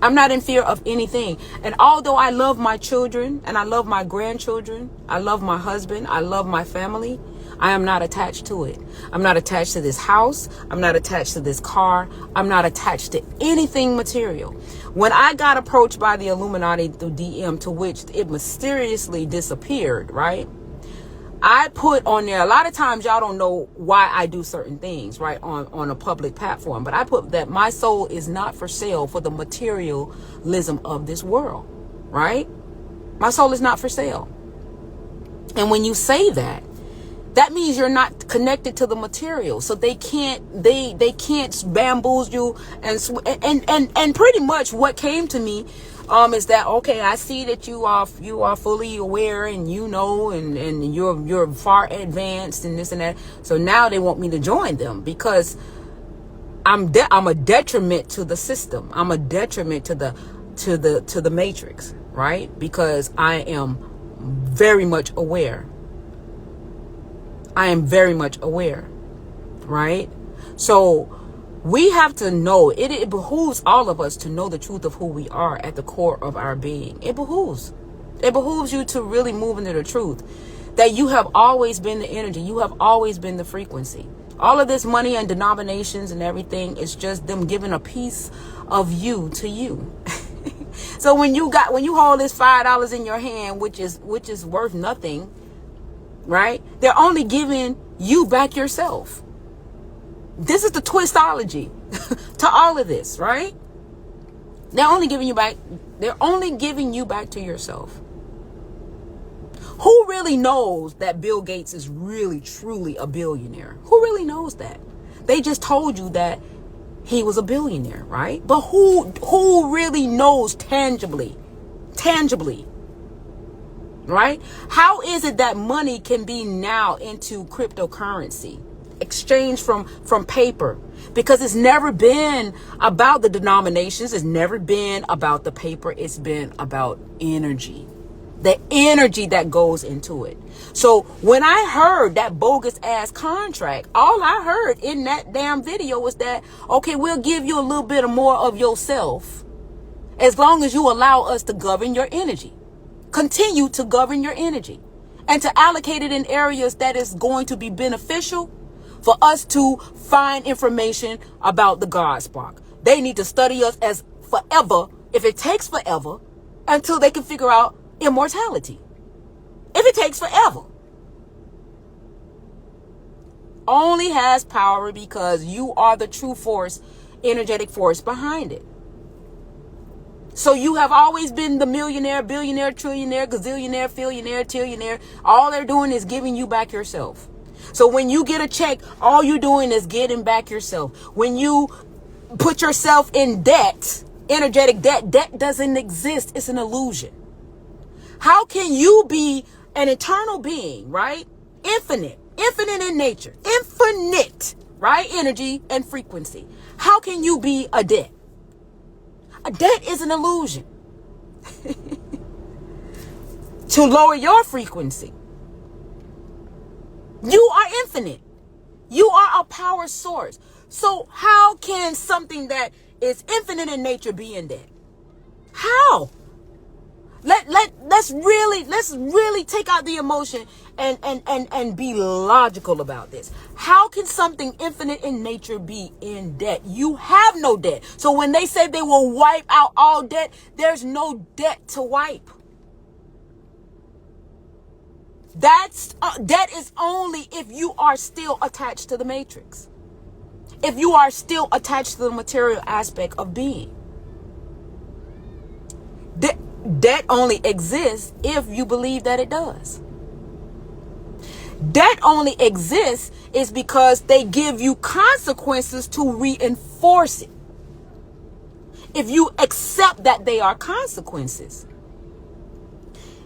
I'm not in fear of anything. And although I love my children and I love my grandchildren, I love my husband, I love my family, I am not attached to it. I'm not attached to this house. I'm not attached to this car. I'm not attached to anything material. When I got approached by the Illuminati through DM, to which it mysteriously disappeared, right? I put on there, a lot of times y'all don't know why I do certain things, right, on a public platform. But I put that my soul is not for sale for the materialism of this world, right? My soul is not for sale. And when you say that, that means you're not connected to the material. So they can't bamboozle you. And pretty much what came to me is that, okay, I see that you are fully aware and and you're far advanced and this and that. So now they want me to join them because I'm a detriment to the system. I'm a detriment to the matrix, right? Because I am very much aware. I am very much aware, right? So we have to know, it behooves all of us to know the truth of who we are at the core of our being. It behooves you to really move into the truth that you have always been the energy. You have always been the frequency. All of this money and denominations and everything is just them giving a piece of you to you. So when you hold this $5 in your hand, which is worth nothing, right? They're only giving you back yourself. This is the twistology to all of this, right? They're only giving you back to yourself. Who really knows that Bill Gates is really, truly a billionaire? Who really knows that? They just told you that he was a billionaire, right? But who really knows tangibly? Right? How is it that money can be now into cryptocurrency, exchange from paper? Because it's never been about the denominations. It's never been about the paper. It's been about energy, the energy that goes into it. So when I heard that bogus ass contract, all I heard in that damn video was that, okay, we'll give you a little bit more of yourself as long as you allow us to govern your energy. Continue to govern your energy and to allocate it in areas that is going to be beneficial for us to find information about the God spark. They need to study us as forever, if it takes forever, until they can figure out immortality. If it takes forever. Only has power because you are the true force, energetic force behind it. So you have always been the millionaire, billionaire, trillionaire, gazillionaire, fillionaire, tillionaire. All they're doing is giving you back yourself. So when you get a check, all you're doing is getting back yourself. When you put yourself in debt, energetic debt doesn't exist. It's an illusion. How can you be an eternal being, right? Infinite in nature, infinite, right? Energy and frequency. How can you be a debt? A debt is an illusion to lower your frequency. You are infinite. You are a power source. So how can something that is infinite in nature be in debt? How? Let's really take out the emotion and be logical about this. How can something infinite in nature be in debt? You have no debt. So when they say they will wipe out all debt, there's no debt to wipe. Debt is only if you are still attached to the matrix. If you are still attached to the material aspect of being. Debt only exists if you believe that it does. Debt only exists is because they give you consequences to reinforce it. If you accept that they are consequences,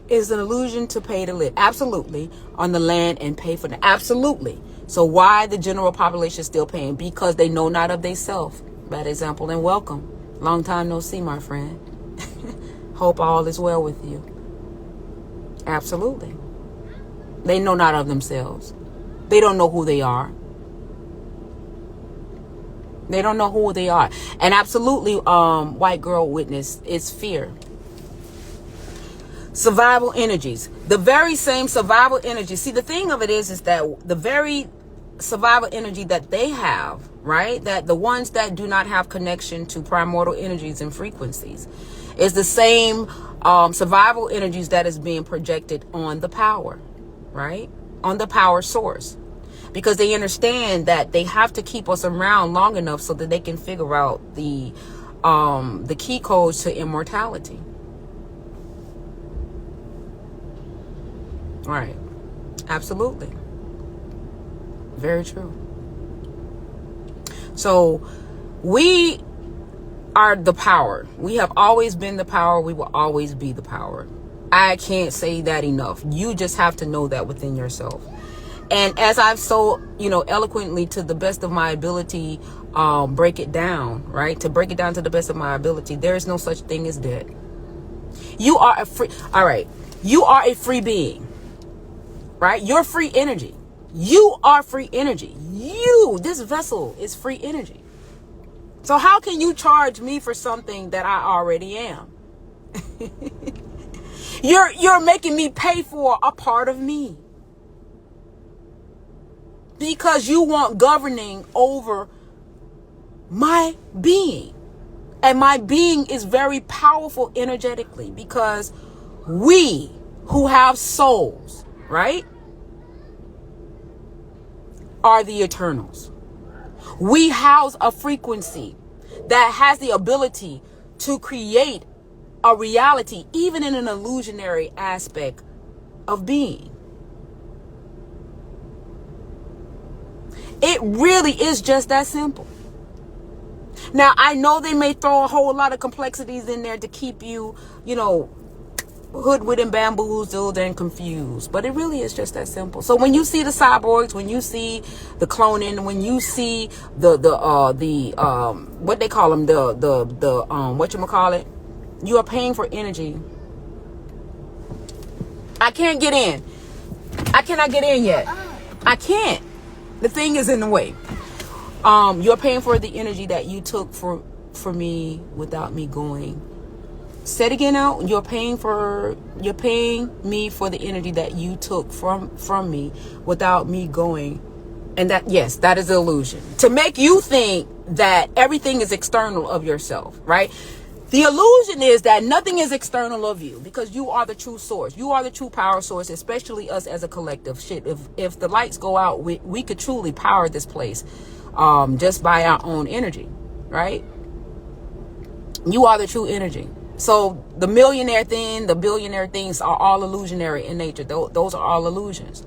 it's an illusion to pay to live. Absolutely. On the land and pay for that. Absolutely. So why the general population is still paying? Because they know not of themselves. Bad example and welcome. Long time no see, my friend. Hope all is well with you. Absolutely. They know not of themselves. They don't know who they are. They don't know who they are. And absolutely, white girl witness, is fear. Survival energies. The very same survival energy. See, the thing of it is that the very survival energy that they have, right? That the ones that do not have connection to primordial energies and frequencies is the same survival energies that is being projected on the power, right? On the power source. Because they understand that they have to keep us around long enough so that they can figure out the key codes to immortality. Right. Absolutely. Very true. So we are the power. We have always been the power. We will always be the power. I can't say that enough. You just have to know that within yourself. And as I've so, eloquently, to the best of my ability, break it down, right? To break it down to the best of my ability, there is no such thing as dead. You are a free, all right. You are a free being, right? You're free energy. You are free energy. This vessel is free energy. So how can you charge me for something that I already am? You're making me pay for a part of me. Because you want governing over my being. And my being is very powerful energetically, because we who have souls, right, are the eternals. We house a frequency that has the ability to create a reality, even in an illusionary aspect of being. It really is just that simple. Now, I know they may throw a whole lot of complexities in there to keep you, hoodwinked and bamboozled and confused, but it really is just that simple. So when you see the cyborgs, when you see the cloning, when you see the what they call them, whatchamacallit, you are paying for energy. I can't get in. I cannot get in yet. I can't. The thing is in the way. You're paying for the energy that you took for me without me going. Say it again out. You're paying me for the energy that you took from me without me going. And that, yes, that is an illusion. To make you think that everything is external of yourself, right? The illusion is that nothing is external of you, because you are the true source. You are the true power source, especially us as a collective. Shit, if the lights go out, we could truly power this place just by our own energy, right? You are the true energy. So the millionaire thing, the billionaire things are all illusionary in nature. Those are all illusions.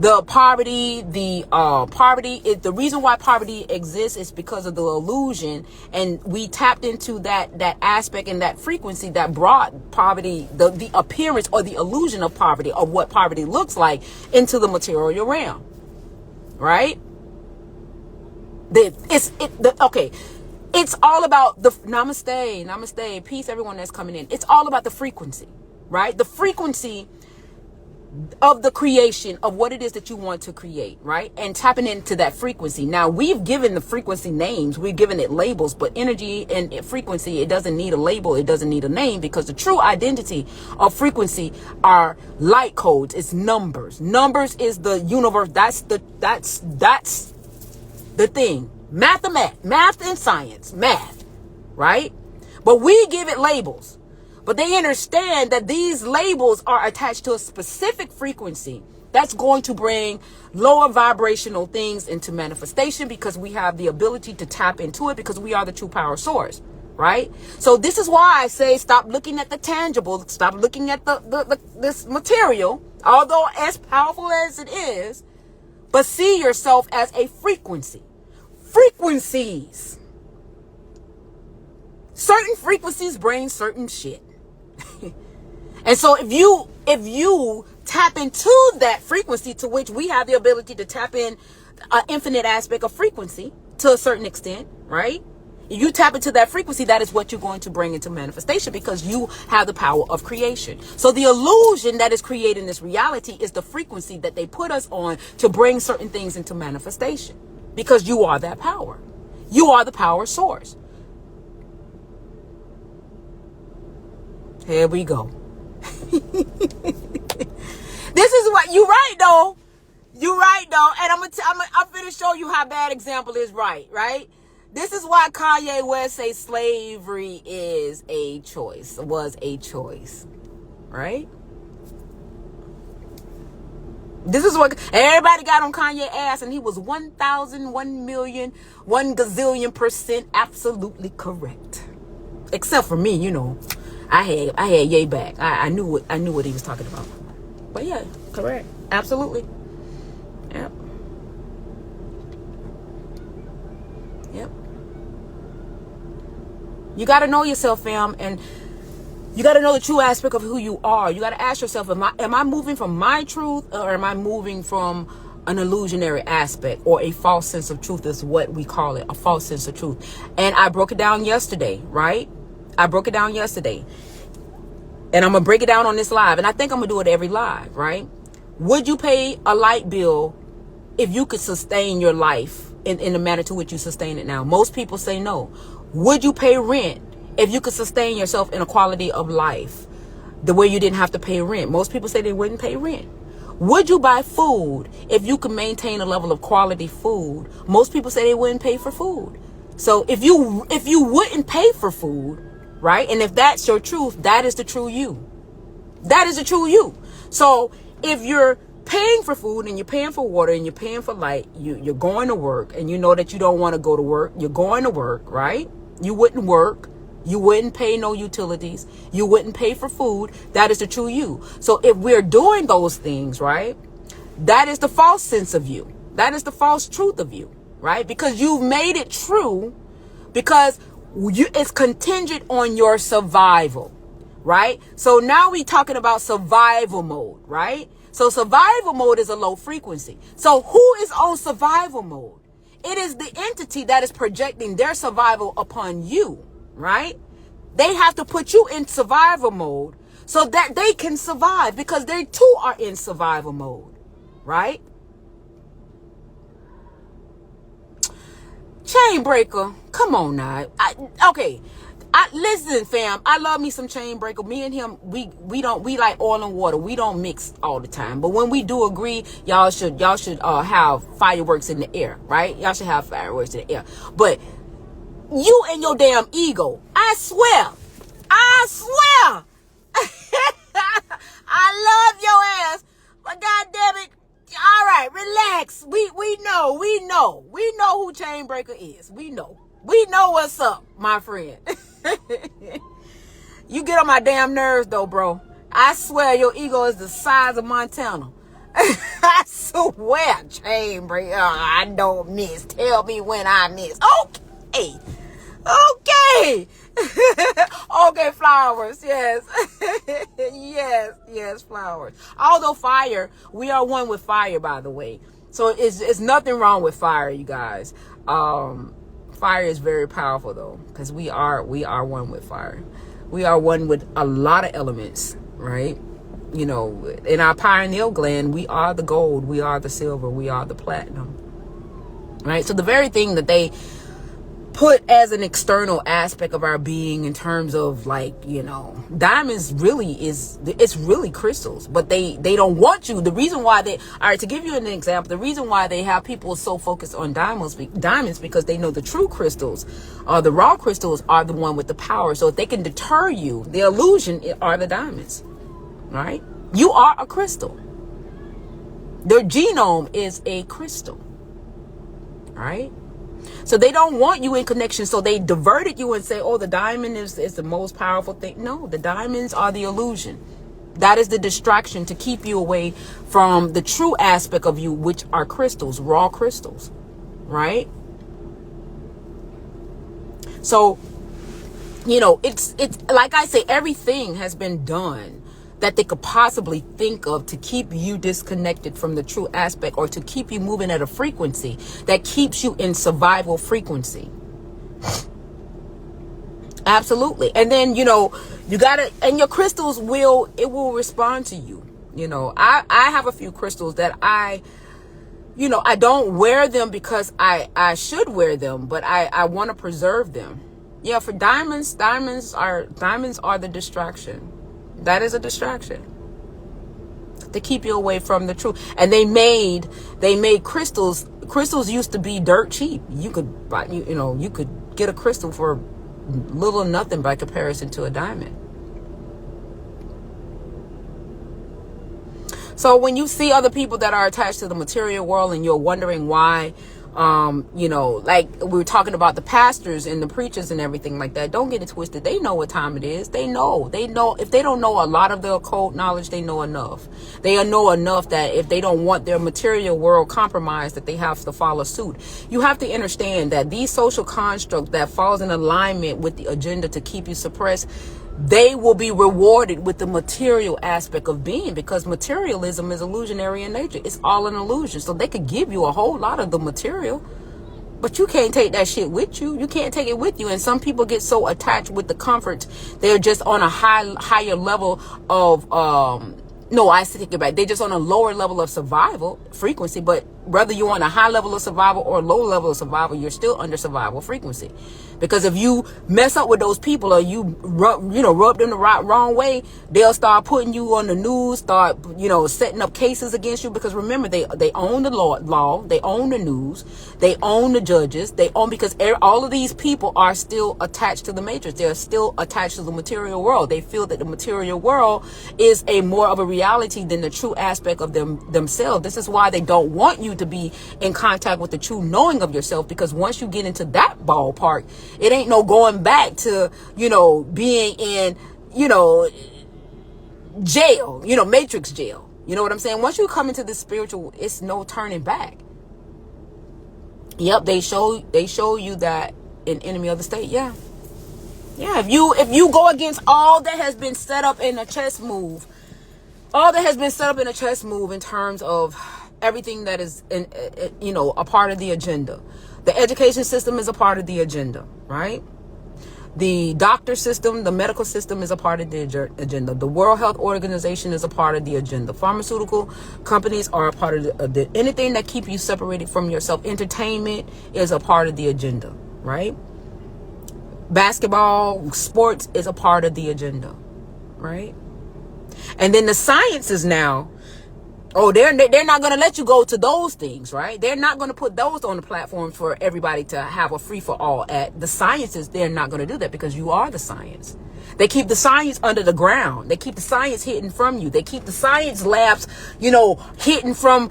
The poverty, the reason why poverty exists is because of the illusion, and we tapped into that aspect and that frequency that brought poverty, the appearance or the illusion of poverty, of what poverty looks like, into the material realm, right? Okay. It's all about the namaste, peace, everyone that's coming in. It's all about the frequency, right? The frequency of the creation of what it is that you want to create, right? And tapping into that frequency. Now, we've given the frequency names, we've given it labels, but energy and frequency, it doesn't need a label, it doesn't need a name, because the true identity of frequency are light codes, it's numbers. Numbers is the universe, that's the thing. Math and science, math, right? But we give it labels. But they understand that these labels are attached to a specific frequency that's going to bring lower vibrational things into manifestation, because we have the ability to tap into it, because we are the true power source, right? So this is why I say stop looking at the tangible, stop looking at this material, although as powerful as it is, but see yourself as a frequency. Frequencies. Certain frequencies bring certain shit. And so if you tap into that frequency, to which we have the ability to tap in an infinite aspect of frequency to a certain extent, right? If you tap into that frequency, that is what you're going to bring into manifestation, because you have the power of creation. So the illusion that is creating this reality is the frequency that they put us on to bring certain things into manifestation, because you are that power. You are the power source. Here we go. This is what you right though. You right though, and I'm finna show you how bad example is right. This is why Kanye West say slavery is a choice, was a choice, right? This is what everybody got on Kanye ass, and he was 1,000, 1 million, 1 gazillion% absolutely correct. Except for me, I had yay back. I knew what he was talking about. But yeah, correct. Absolutely. Yep. You got to know yourself, fam, and you got to know the true aspect of who you are. You got to ask yourself, am I moving from my truth, or am I moving from an illusionary aspect, or a false sense of truth is what we call it, a false sense of truth. And I broke it down yesterday, right? I broke it down yesterday. And I'm going to break it down on this live. And I think I'm going to do it every live, right? Would you pay a light bill if you could sustain your life in the manner to which you sustain it now? Most people say no. Would you pay rent if you could sustain yourself in a quality of life the way you didn't have to pay rent? Most people say they wouldn't pay rent. Would you buy food if you could maintain a level of quality food? Most people say they wouldn't pay for food. So if you wouldn't pay for food, right? And if that's your truth, that is the true you. That is the true you. So if you're paying for food and you're paying for water and you're paying for light, you're going to work, and you know that you don't want to go to work, you're going to work, right? You wouldn't work. You wouldn't pay no utilities. You wouldn't pay for food. That is the true you. So if we're doing those things, right, that is the false sense of you. That is the false truth of you, right? Because you've made it true because it's contingent on your survival, right? So now we're talking about survival mode, right? So survival mode is a low frequency. So who is on survival mode? It is the entity that is projecting their survival upon you, right? They have to put you in survival mode so that they can survive, because they too are in survival mode, right? Chain breaker, come on now. Listen, fam, I love me some chain breaker. Me and him, we like oil and water. We don't mix all the time. But when we do agree, y'all should have fireworks in the air, right? Y'all should have fireworks in the air. But you and your damn ego, I swear. I love your ass, but God damn it. All right, relax. We know who chain breaker is. We know what's up, my friend. You get on my damn nerves though, bro. I swear your ego is the size of Montana. I swear, chain breaker. I don't miss. Tell me when I miss. Okay. Okay, flowers. Yes. yes, flowers. Although fire, we are one with fire, by the way. So it's nothing wrong with fire, you guys. Fire is very powerful though, because we are one with fire. We are one with a lot of elements, right? In our pineal gland, we are the gold, we are the silver, we are the platinum, right? So the very thing that they put as an external aspect of our being in terms of diamonds it's really crystals, but they don't want you. The reason why to give you an example, the reason why they have people so focused on diamonds because they know the true crystals, the raw crystals, are the one with the power. So if they can deter you, the illusion are the diamonds, right? You are a crystal. Their genome is a crystal, right? So they don't want you in connection. So they diverted you and say, oh, the diamond is the most powerful thing. No, the diamonds are the illusion. That is the distraction to keep you away from the true aspect of you, which are crystals, raw crystals, right? So, it's like I say, everything has been done that they could possibly think of to keep you disconnected from the true aspect, or to keep you moving at a frequency that keeps you in survival frequency. Absolutely. And then, you gotta, and your crystals will respond to you. I have a few crystals that I don't wear them because I should wear them, but I want to preserve them. Yeah, for diamonds are the distraction. That is a distraction to keep you away from the truth. And they made crystals. Crystals used to be dirt cheap. You could buy, you could get a crystal for little or nothing by comparison to a diamond. So when you see other people that are attached to the material world and you're wondering why, like we were talking about the pastors and the preachers and everything like that, don't get it twisted. They know what time it is. They know. If they don't know a lot of the occult knowledge, they know enough. They know enough that if they don't want their material world compromised, that they have to follow suit. You have to understand that these social constructs that falls in alignment with the agenda to keep you suppressed, they will be rewarded with the material aspect of being, because materialism is illusionary in nature. It's all an illusion. So they could give you a whole lot of the material, but you can't take that shit with you. You can't take it with you. And some people get so attached with the comfort, they're just on a higher level of no, I take it back. They're just on a lower level of survival frequency. But whether you're on a high level of survival or a low level of survival, you're still under survival frequency. Because if you mess up with those people, or you rub them the wrong way, they'll start putting you on the news, start setting up cases against you. Because remember, they own the law, they own the news, they own the judges, they own, because all of these people are still attached to the matrix. They're still attached to the material world. They feel that the material world is a more of a reality than the true aspect of themselves. This is why they don't want you to be in contact with the true knowing of yourself, because once you get into that ballpark, it ain't no going back to being in jail, matrix jail. You know what I'm saying? Once you come into the spiritual, it's no turning back. Yep, they show you that in Enemy of the State. Yeah, if you go against all that has been set up in a chess move, in terms of everything that is a part of the agenda. The education system is a part of the agenda, right? The doctor system, the medical system is a part of the agenda. The World Health Organization is a part of the agenda. Pharmaceutical companies are a part of the anything that keep you separated from yourself. Entertainment is a part of the agenda, right? Basketball, sports is a part of the agenda, right? And then the sciences now, they're not going to let you go to those things, right? They're not going to put those on the platform for everybody to have a free-for-all at. The sciences, they're not going to do that, because you are the science. They keep the science under the ground. They keep the science hidden from you. They keep the science labs, hidden from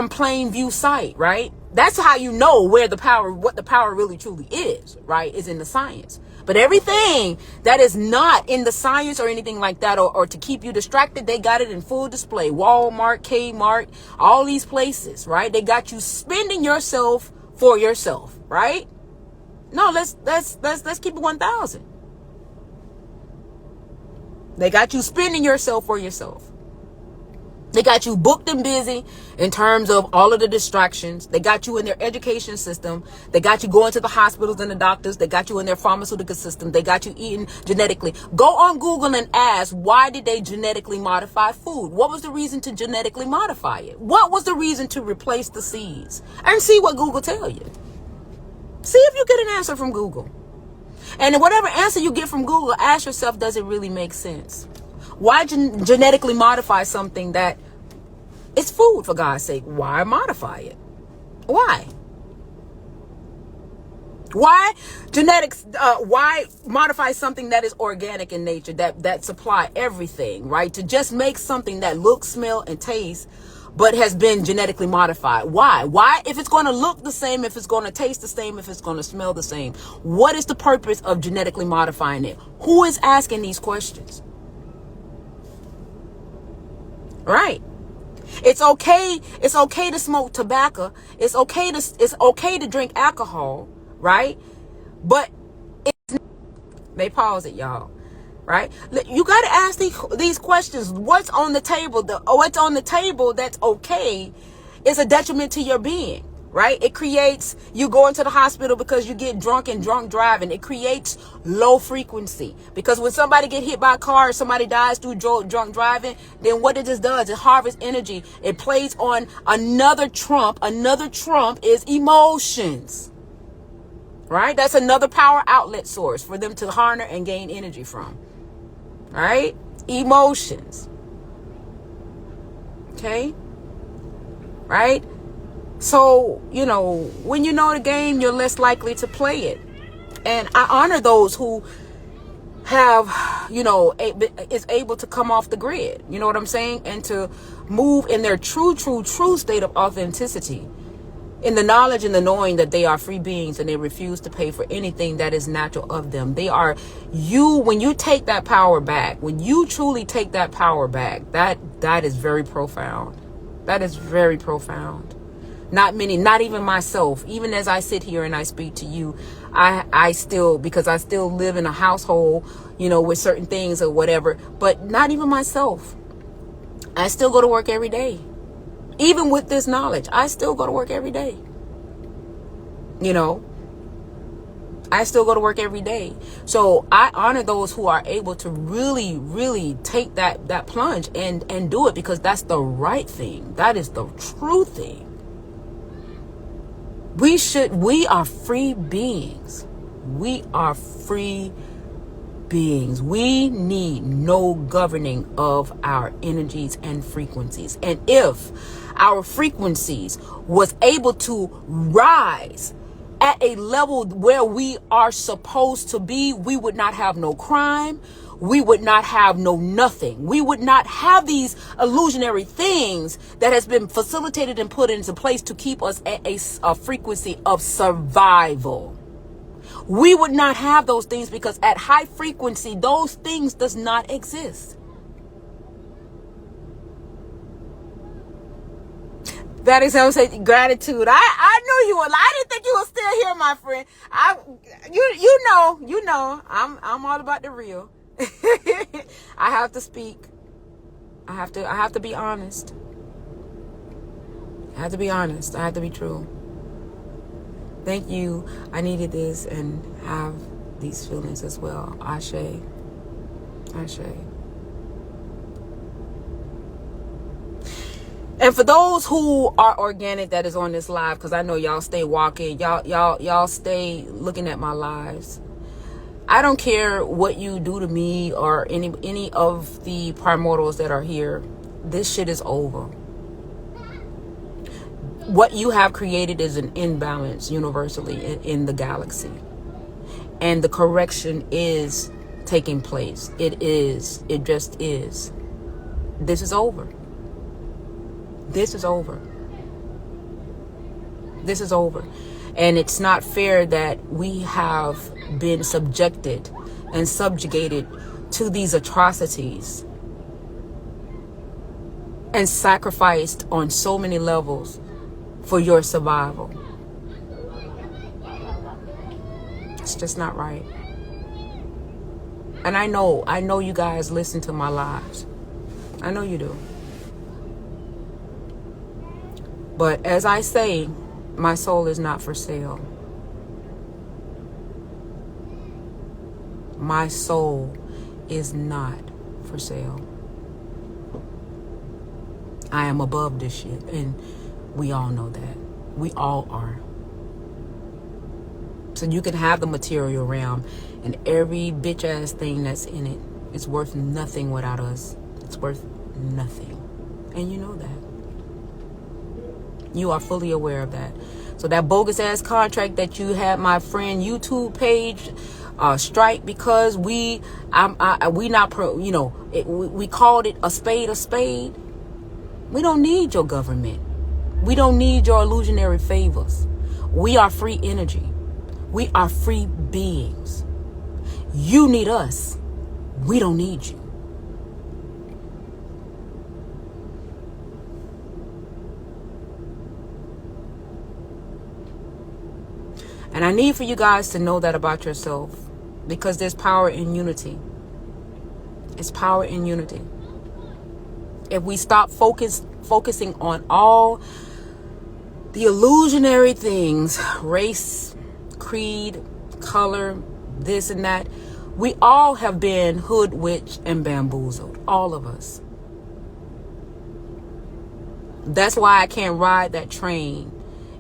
plain view sight, right? That's how you know what the power really truly is, right? Is in the science. But everything that is not in the science or anything like that, or to keep you distracted, they got it in full display. Walmart, Kmart, all these places, right? They got you spending yourself for yourself, right? No, let's keep it 1,000. They got you spending yourself for yourself. They got you booked and busy in terms of all of the distractions. They got you in their education system. They got you going to the hospitals and the doctors. They got you in their pharmaceutical system. They got you eating genetically. Go on Google and ask, why did they genetically modify food? What was the reason to genetically modify it? What was the reason to replace the seeds? And see what Google tell you. See if you get an answer from Google. And whatever answer you get from Google, ask yourself, does it really make sense? Why genetically modify something that is food, for God's sake? Why modify it? Why? Why modify something that is organic in nature, that supply everything, right? To just make something that looks, smell, and taste, but has been genetically modified. Why? Why? If it's going to look the same, if it's going to taste the same, if it's going to smell the same, what is the purpose of genetically modifying it? Who is asking these questions? Right. It's okay to smoke tobacco. It's okay to drink alcohol, right? But they pause it, y'all. Right? You got to ask these questions. What's on the table? What's on the table that's okay is a detriment to your being. right? It creates you going to the hospital because you get drunk and drunk driving. It creates low frequency, because when somebody get hit by a car, somebody dies through drunk driving, then what it just does, it harvests energy. It plays on another trump. Another trump is emotions, right? That's another power outlet source for them to harness and gain energy from, right? Emotions. Okay? Right? So, when you know the game, you're less likely to play it. And I honor those who have, is able to come off the grid. You know what I'm saying? And to move in their true state of authenticity, in the knowledge and the knowing that they are free beings and they refuse to pay for anything that is natural of them. They are when you take that power back, when you truly take that power back, that is very profound. That is very profound. Not even myself, even as I sit here and I speak to you, I still, because I still live in a household, with certain things or whatever, but not even myself. I still go to work every day. Even with this knowledge, I still go to work every day. I still go to work every day. So I honor those who are able to really, really take that plunge and do it, because that's the right thing. That is the true thing. We are free beings. We are free beings. We need no governing of our energies and frequencies. And if our frequencies was able to rise at a level where we are supposed to be, we would not have no crime. We would not have no nothing. We would not have these illusionary things that has been facilitated and put into place to keep us at a frequency of survival. We would not have those things, because at high frequency, those things does not exist. That is how I say gratitude. I knew you would. I didn't think you were still here, my friend. You know, I'm all about the real. I have to speak. I have to be honest. I have to be honest. I have to be true. Thank you. I needed this and have these feelings as well. Ashe. Ashe. And for those who are organic that is on this live, because I know y'all stay walking, y'all stay looking at my lives. I don't care what you do to me or any of the primordials that are here. This shit is over. What you have created is an imbalance universally in the galaxy. And the correction is taking place. It is. It just is. This is over. This is over. This is over. And it's not fair that we have been subjected and subjugated to these atrocities and sacrificed on so many levels for your survival. It's just not right. And I know you guys listen to my lives. I know you do. But as I say, my soul is not for sale. My soul is not for sale. I am above this shit, and we all know that. We all are. So you can have the material realm and every bitch ass thing that's in it. It's worth nothing without us. It's worth nothing. And you know that. You are fully aware of that. So that bogus ass contract that you had my friend YouTube page strike because we not pro, you know, we called it a spade a spade. We don't need your government. We don't need your illusionary favors. We are free energy. We are free beings. You need us. We don't need you. And I need for you guys to know that about yourself, because there's power in unity. It's power in unity. If we stop focusing on all The illusionary things, race, creed, color, this and that, we all have been hoodwinked and bamboozled. All of us. That's why I can't ride that train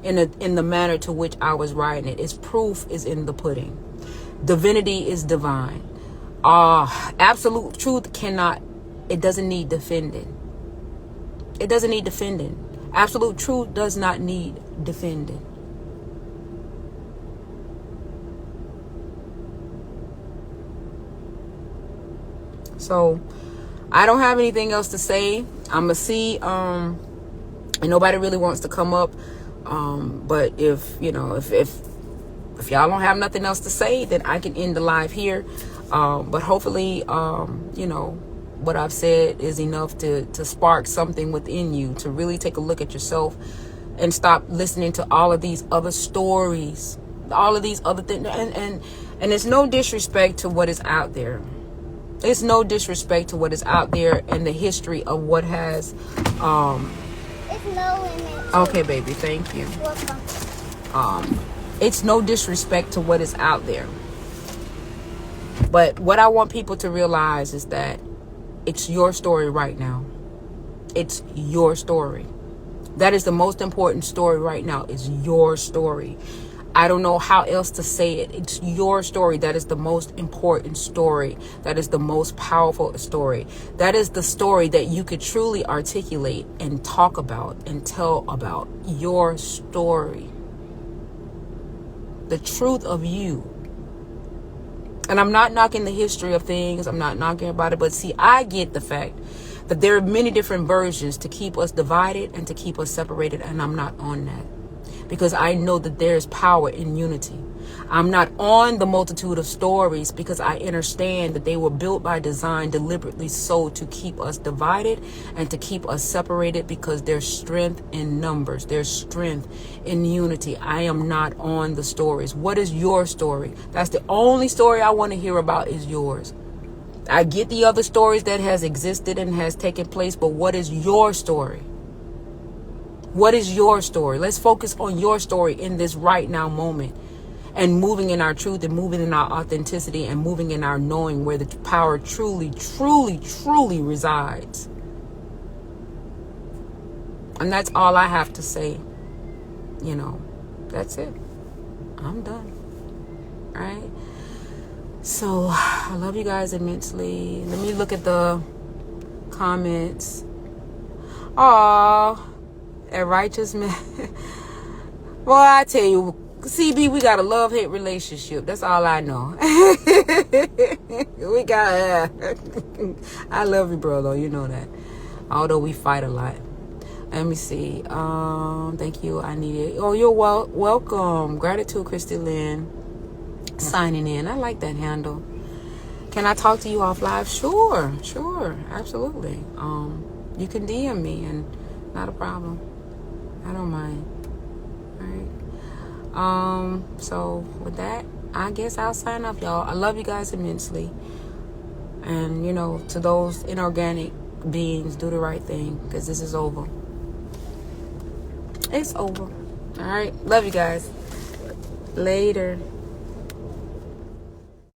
in the manner to which I was riding it. Its proof is in the pudding. Divinity is divine. Absolute truth it doesn't need defending. It doesn't need defending. Absolute truth does not need defending. So I don't have anything else to say. I'm gonna see and nobody really wants to come up, but if y'all don't have nothing else to say, then I can end the live here. But hopefully what I've said is enough to spark something within you to really take a look at yourself and stop listening to all of these other stories, all of these other things. And it's no disrespect to what is out there. It's no disrespect to what is out there and the history of what has. It's no limit. Okay, baby, thank you. Welcome. It's no disrespect to what is out there. But what I want people to realize is that it's your story right now. It's your story. That is the most important story right now. It's your story. I don't know how else to say it. It's your story. That is the most important story. That is the most powerful story. That is the story that you could truly articulate and talk about and tell about. Your story. The truth of you. And I'm not knocking the history of things. I'm not knocking about it. But see, I get the fact that there are many different versions to keep us divided and to keep us separated. And I'm not on that. Because I know that there's power in unity. I'm not on the multitude of stories because I understand that they were built by design deliberately so to keep us divided and to keep us separated, because there's strength in numbers. There's strength in unity. I am not on the stories. What is your story? That's the only story I want to hear about is yours. I get the other stories that has existed and has taken place, but what is your story? What is your story? Let's focus on your story in this right now moment, and moving in our truth and moving in our authenticity and moving in our knowing where the power truly, truly, truly resides. And that's all I have to say. That's it. I'm done. All right. So I love you guys immensely. Let me look at the comments. Aww. A righteous man. Well, I tell you, CB, we got a love-hate relationship. That's all I know. We got. I love you, bro. Though you know that. Although we fight a lot. Let me see. Thank you. I need it. Oh, you're welcome. Gratitude, Christy Lynn. Signing in. I like that handle. Can I talk to you off live? Sure. Absolutely. You can DM me and not a problem. I don't mind. All right. So with that, I guess I'll sign off, y'all. I love you guys immensely. And, to those inorganic beings, do the right thing, because this is over. It's over. All right. Love you guys. Later.